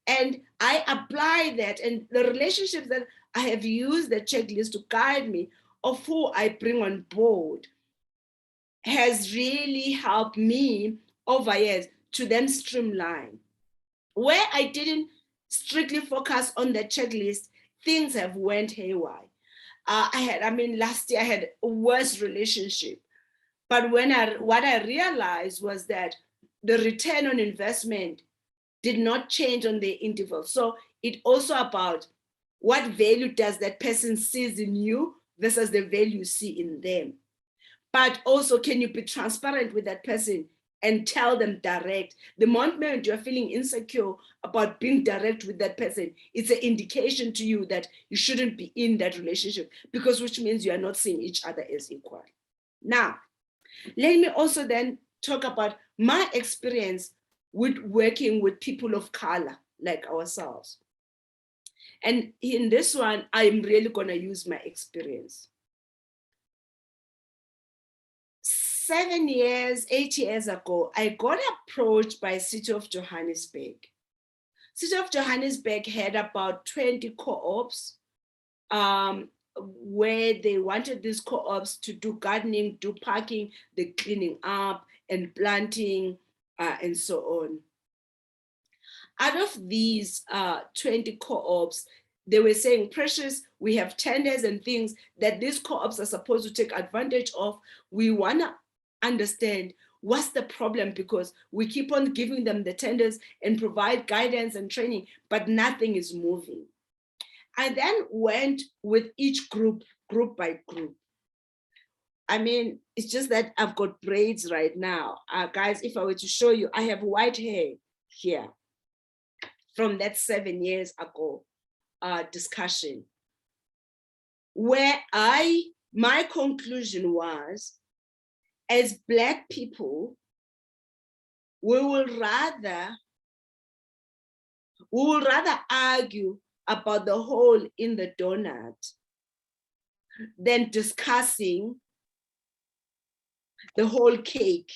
And I apply that, and the relationships that I have used the checklist to guide me of who I bring on board has really helped me over years to then streamline. Where I didn't strictly focus on the checklist, things have went haywire. Last year I had a worse relationship. But what I realized was that the return on investment did not change on the interval. So it also about what value does that person sees in you versus the value you see in them. But also, can you be transparent with that person and tell them direct? The moment you're feeling insecure about being direct with that person, it's an indication to you that you shouldn't be in that relationship, because which means you are not seeing each other as equal. Now, let me also then talk about my experience with working with people of color like ourselves. And in this one, I'm really going to use my experience. 8 years ago, I got approached by City of Johannesburg. City of Johannesburg had about 20 co-ops where they wanted these co-ops to do gardening, do parking, the cleaning up and planting and so on. Out of these 20 co-ops, they were saying, Precious, we have tenders and things that these co-ops are supposed to take advantage of. We want to understand what's the problem, because we keep on giving them the tenders and provide guidance and training, but nothing is moving. I then went with each group by group. I mean, it's just that I've got braids right now. Guys, if I were to show you, I have white hair here from that 7 years ago discussion, where my conclusion was, as Black people, we will rather argue about the hole in the donut than discussing the whole cake.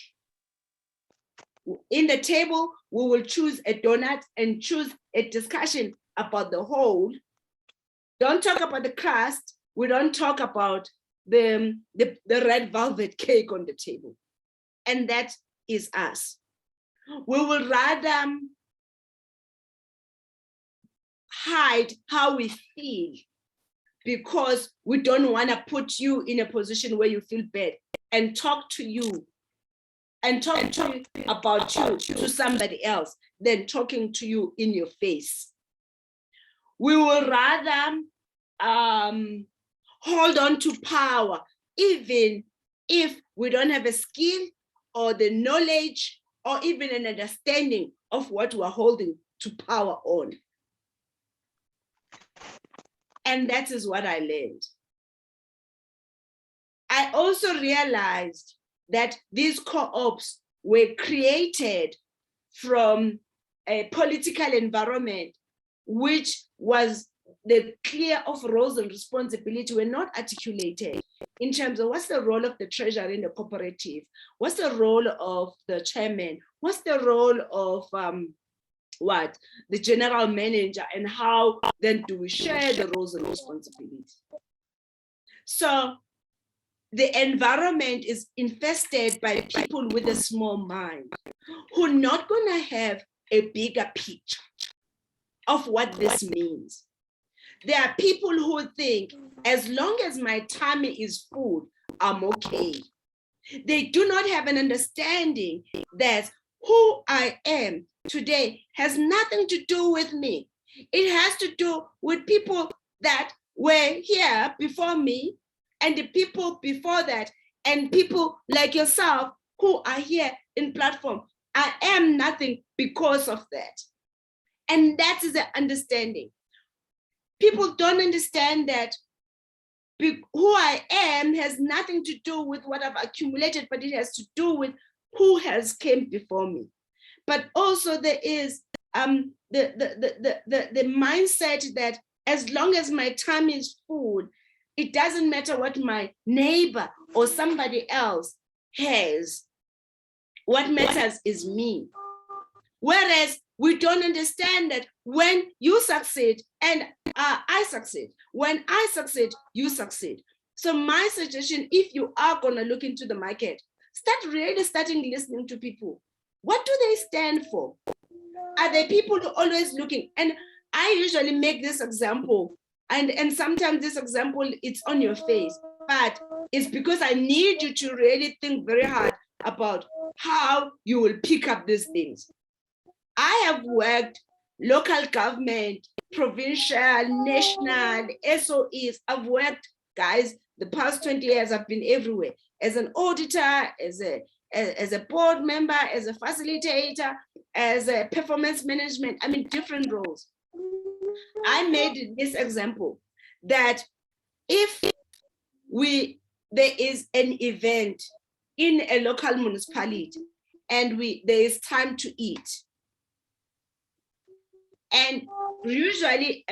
In the table, we will choose a donut and choose a discussion about the whole. Don't talk about the crust. We don't talk about the red velvet cake on the table. And that is us. We will rather hide how we feel because we don't want to put you in a position where you feel bad, and talk to you and talk about you to somebody else than talking to you in your face. We will rather hold on to power, even if we don't have a skill or the knowledge or even an understanding of what we're holding to power on. And that is what I learned. I also realized that these co-ops were created from a political environment, which was the clear of roles and responsibility were not articulated in terms of what's the role of the treasurer in the cooperative, what's the role of the chairman, what's the role of the general manager, and how then do we share the roles and responsibilities. So the environment is infested by people with a small mind who are not going to have a bigger picture of what this means. There are people who think, as long as my tummy is full, I'm okay. They do not have an understanding that who I am today has nothing to do with me. It has to do with people that were here before me, and the people before that, and people like yourself who are here in platform. I am nothing because of that. And that is the understanding. People don't understand that who I am has nothing to do with what I've accumulated, but it has to do with who has came before me. But also there is the mindset that as long as my tummy is full, it doesn't matter what my neighbor or somebody else has. What matters is me. Whereas we don't understand that when you succeed and I succeed, when I succeed, you succeed. So my suggestion, if you are going to look into the market, starting listening to people. What do they stand for? Are they people who are always looking? And I usually make this example, and sometimes this example, it's on your face, but it's because I need you to really think very hard about how you will pick up these things. I have worked local government, provincial, national, SOEs. I've worked, guys, the past 20 years, I've been everywhere as an auditor, as a board member, as a facilitator, as a performance management, I mean, different roles. I made this example that if there is an event in a local municipality and there is time to eat, and usually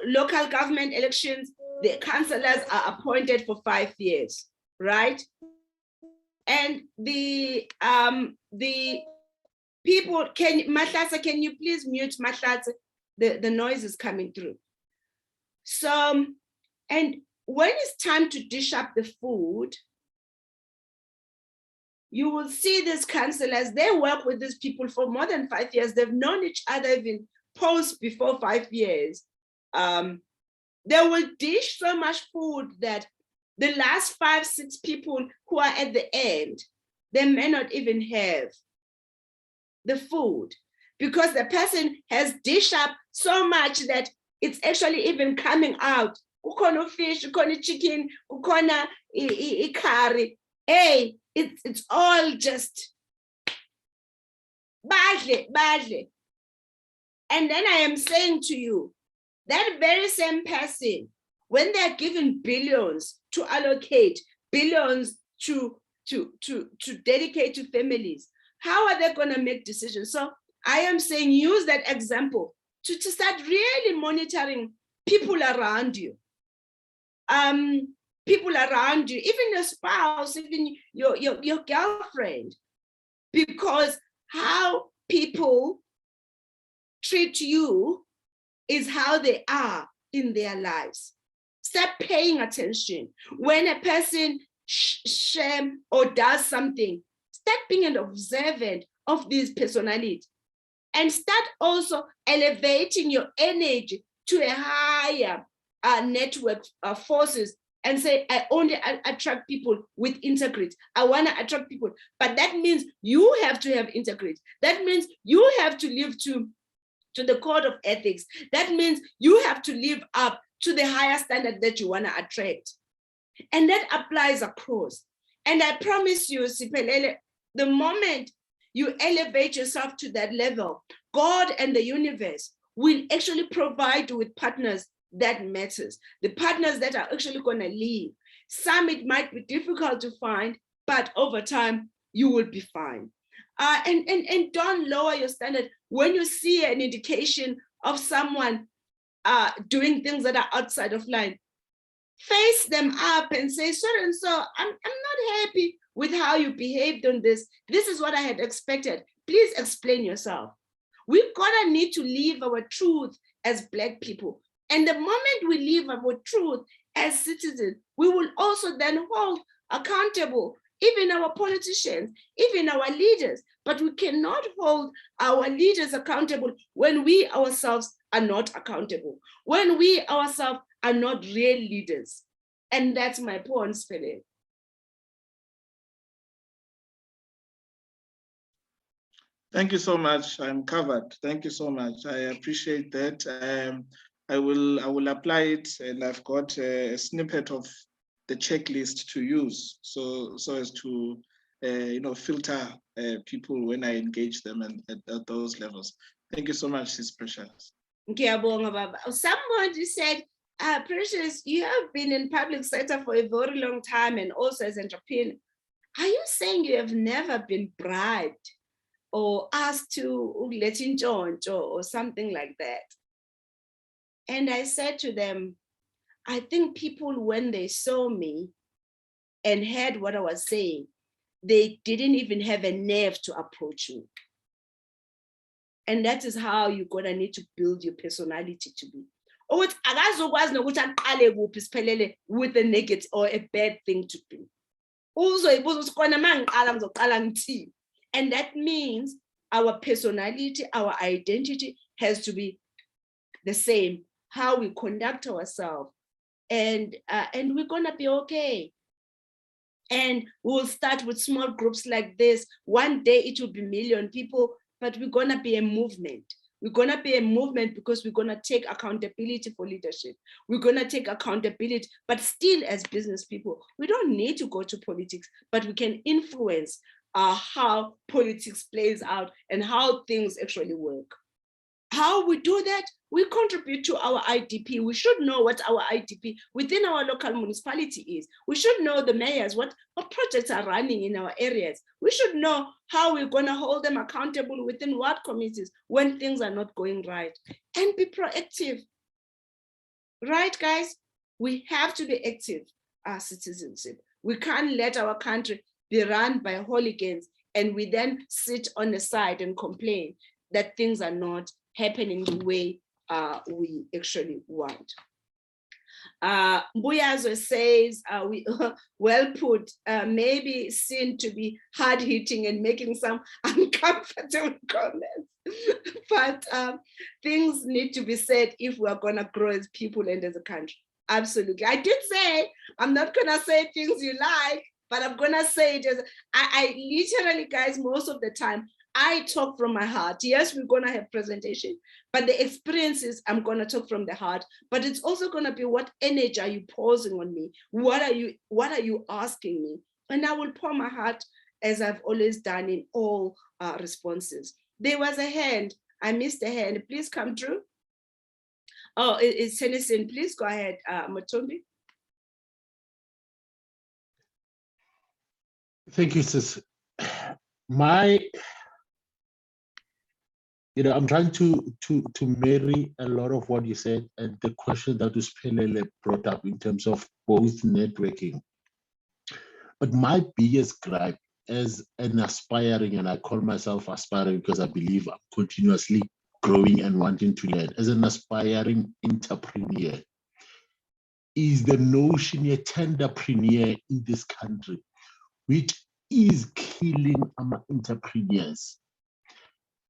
local government elections, the councillors are appointed for 5 years, right? And the people, Matlasa, can you please mute Matlasa? The noise is coming through. So, and when it's time to dish up the food, you will see these councillors, they work with these people for more than 5 years. They've known each other even post before 5 years. They will dish so much food that the last 5, 6 people who are at the end, they may not even have the food because the person has dished up so much that it's actually even coming out. Ukona fish, ukona chicken, ukona curry. Hey, it's all just badly. And then I am saying to you, that very same person, when they're given billions to allocate, billions to dedicate to families, how are they going to make decisions? So I am saying use that example to start really monitoring people around you. People around you, even your spouse, even your girlfriend, because how people treat you is how they are in their lives. Start paying attention. When a person shares or does something, start being an observant of this personality and start also elevating your energy to a higher network of forces and say, I only attract people with integrity. I want to attract people. But that means you have to have integrity. That means you have to live to the code of ethics. That means you have to live up to the higher standard that you want to attract. And that applies across. And I promise you, Siphelele, the moment you elevate yourself to that level, God and the universe will actually provide you with partners that matters, the partners that are actually going to leave. Some it might be difficult to find, but over time you will be fine. And don't lower your standard when you see an indication of someone doing things that are outside of line. Face them up and say, so and so, I'm not happy with how you behaved on this. This is what I had expected. Please explain yourself. We're gonna need to live our truth as Black people. And the moment we live our truth as citizens, we will also then hold accountable even our politicians, even our leaders. But we cannot hold our leaders accountable when we ourselves are not accountable, when we ourselves are not real leaders. And that's my point, Siphelele. Thank you so much. I'm covered. Thank you so much. I appreciate that. I will apply it, and I've got a snippet of the checklist to use, so as to filter people when I engage them at those levels. Thank you so much, Sis Precious. Ngiyabonga, Baba. Somebody said, Precious, you have been in public sector for a very long time and also as an entrepreneur. Are you saying you have never been bribed or asked to let in or something like that? And I said to them, I think people, when they saw me and heard what I was saying, they didn't even have a nerve to approach me. And that is how you're gonna need to build your personality to be. With a negative or a bad thing to do. And that means our personality, our identity has to be the same, how we conduct ourselves. And we're gonna be okay. And we'll start with small groups like this. One day it will be 1 million people, but we're gonna be a movement. We're gonna be a movement because we're gonna take accountability for leadership. We're gonna take accountability, but still as business people, we don't need to go to politics, but we can influence how politics plays out and how things actually work. How we do that? We contribute to our IDP. We should know what our IDP within our local municipality is. We should know the mayors, what projects are running in our areas. We should know how we're going to hold them accountable within ward committees when things are not going right. And be proactive. Right, guys? We have to be active, our citizenship. We can't let our country be run by hooligans and we then sit on the side and complain that things are not happening the way we actually want. Mbuyazo says, well put, maybe seen to be hard-hitting and making some uncomfortable comments, but things need to be said if we're gonna grow as people and as a country. Absolutely. I did say, I'm not gonna say things you like, but I'm gonna say it as, I literally, guys, most of the time, I talk from my heart. Yes, we're gonna have presentation, but the experiences, I'm gonna talk from the heart, but it's also gonna be what energy are you posing on me? What are you asking me? And I will pour my heart as I've always done in all responses. There was a hand, I missed a hand, please come through. Oh, it's Tennyson, please go ahead, Matombi. Thank you, sis. I'm trying to marry a lot of what you said and the question that Siphelele brought up in terms of both networking. But my biggest gripe as an aspiring, and I call myself aspiring because I believe I'm continuously growing and wanting to learn, as an aspiring entrepreneur, is the notion of tenderpreneur in this country, which is killing our entrepreneurs.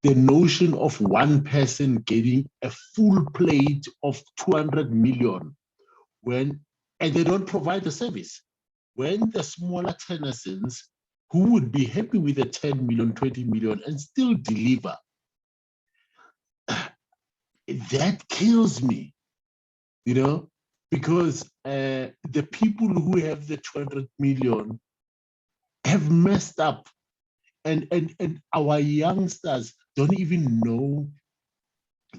The notion of one person getting a full plate of 200 million when and they don't provide the service. When the smaller tenants who would be happy with the 10 million, 20 million and still deliver, that kills me, you know, because the people who have the 200 million have messed up, and our youngsters don't even know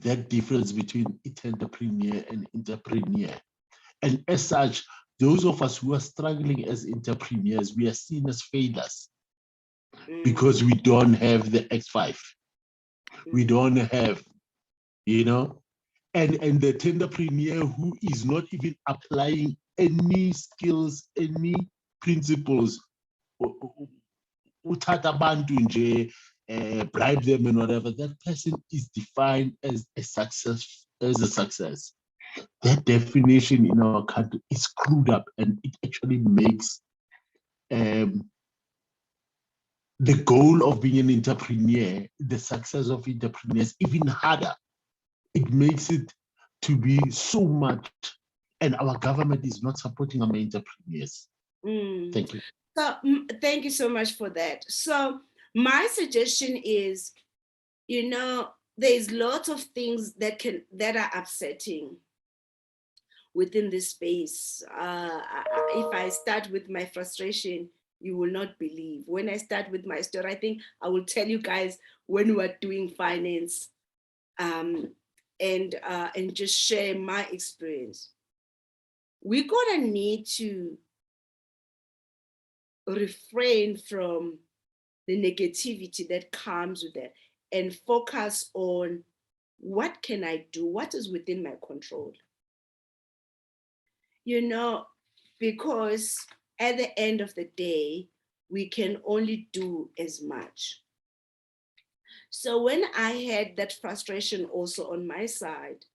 that difference between entrepreneur and entrepreneur. And as such, those of us who are struggling as entrepreneurs, we are seen as failures because we don't have the X5. We don't have, you know, and the entrepreneur who is not even applying any skills, any principles, uthatha abantu nje, bribe them and whatever, that person is defined as a success, That definition in our country is screwed up, and it actually makes the goal of being an entrepreneur, the success of entrepreneurs, even harder. It makes it to be so much, and our government is not supporting our entrepreneurs. Thank you. So thank you so much for that. So my suggestion is, you know, there's lots of things that are upsetting within this space. If I start with my frustration, you will not believe. When I start with my story, I think I will tell you guys when we were doing finance, and just share my experience. We're gonna need to refrain from the negativity that comes with that and focus on what can I do? What is within my control? You know, because at the end of the day, we can only do as much. So when I had that frustration also on my side,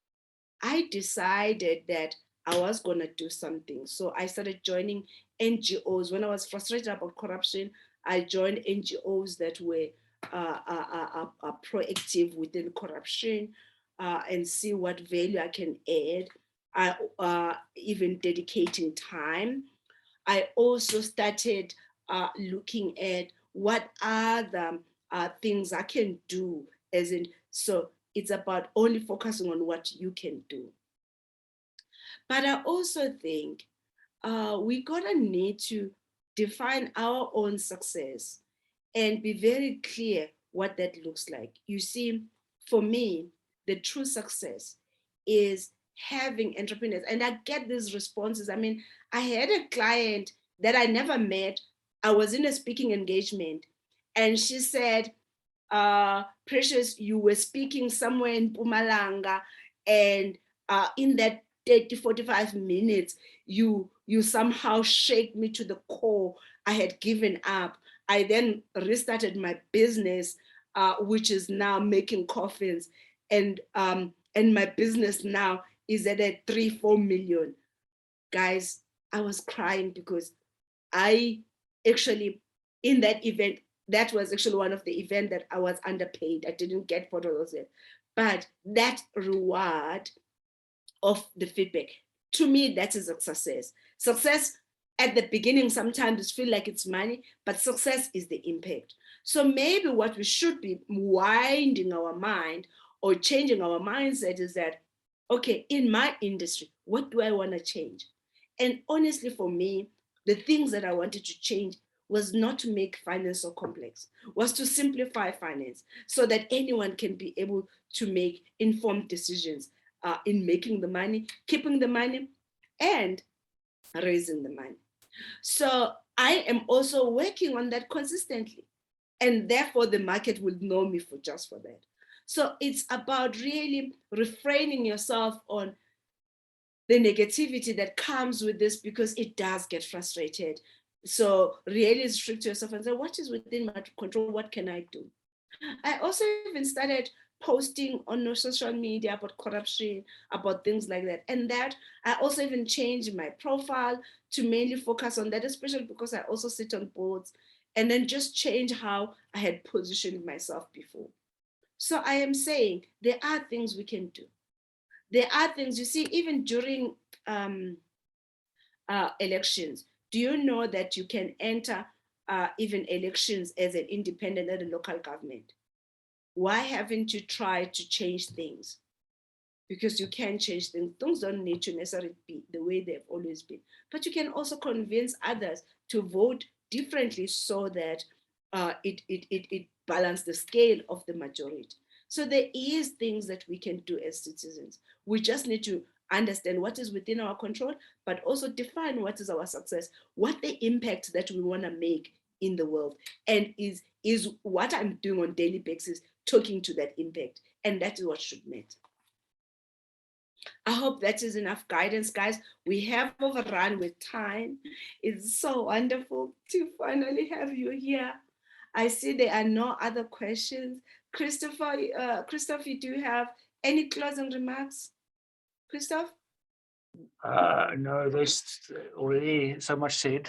I decided that I was going to do something. So I started joining NGOs. When I was frustrated about corruption, I joined NGOs that were proactive within corruption, and see what value I can add, even dedicating time. I also started looking at what other things I can do, as in, so it's about only focusing on what you can do. But I also think we're gonna need to define our own success and be very clear what that looks like. You see, for me, the true success is having entrepreneurs. And I get these responses. I mean, I had a client that I never met. I was in a speaking engagement, and she said, Precious, you were speaking somewhere in Mpumalanga, and in that 30, 45 minutes, you somehow shake me to the core. I had given up. I then restarted my business, which is now making coffins, and my business now is at a 3-4 million. Guys, I was crying because I actually, in that event, that was actually one of the events that I was underpaid. I didn't get photos yet, but that reward of the feedback, to me, that is a success. Success at the beginning sometimes feel like it's money, but success is the impact. So maybe what we should be winding our mind or changing our mindset is that, okay, in my industry, what do I want to change? And honestly, for me, the things that I wanted to change was not to make finance so complex, was to simplify finance so that anyone can be able to make informed decisions in making the money, keeping the money, and raising the money. So I am also working on that consistently, and therefore the market will know me for just for that. So it's about really refraining yourself on the negativity that comes with this, because it does get frustrated. So really restrict yourself and say, what is within my control? What can I do? I also even started posting on social media about corruption, about things like that. And that I also even changed my profile to mainly focus on that, especially because I also sit on boards, and then just change how I had positioned myself before. So I am saying there are things we can do. There are things, you see, even during elections. Do you know that you can enter even elections as an independent at a local government? Why haven't you tried to change things? Because you can change things. Things don't need to necessarily be the way they've always been. But you can also convince others to vote differently so that it balances the scale of the majority. So there is things that we can do as citizens. We just need to understand what is within our control, but also define what is our success, what the impact that we want to make in the world, and is what I'm doing on daily basis talking to that impact, and that is what should matter. I hope that is enough guidance, guys. We have overrun with time. It's so wonderful to finally have you here. I see there are no other questions. Christopher, do you have any closing remarks? Christoph? No, there's already so much said.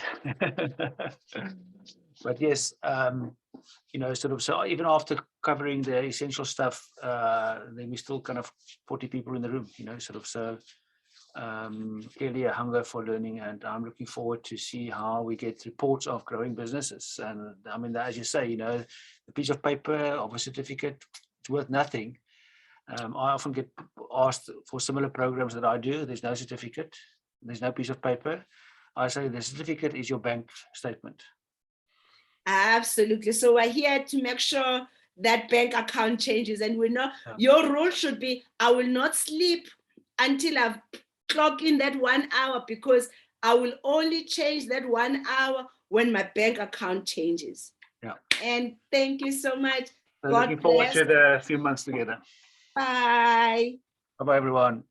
But yes, sort of, so even after covering the essential stuff, then we still kind of 40 people in the room, sort of, so clearly a hunger for learning, and I'm looking forward to see how we get reports of growing businesses. And I mean, as you say, a piece of paper of a certificate, it's worth nothing. I often get asked for similar programs that I do. There's no certificate. There's no piece of paper. I say the certificate is your bank statement. Absolutely. So we're here to make sure that bank account changes. And we know your rule should be, I will not sleep until I've clocked in that 1 hour, because I will only change that 1 hour when my bank account changes. Yeah. And thank you so much. So looking forward to the few months together. Bye. Bye-bye, everyone.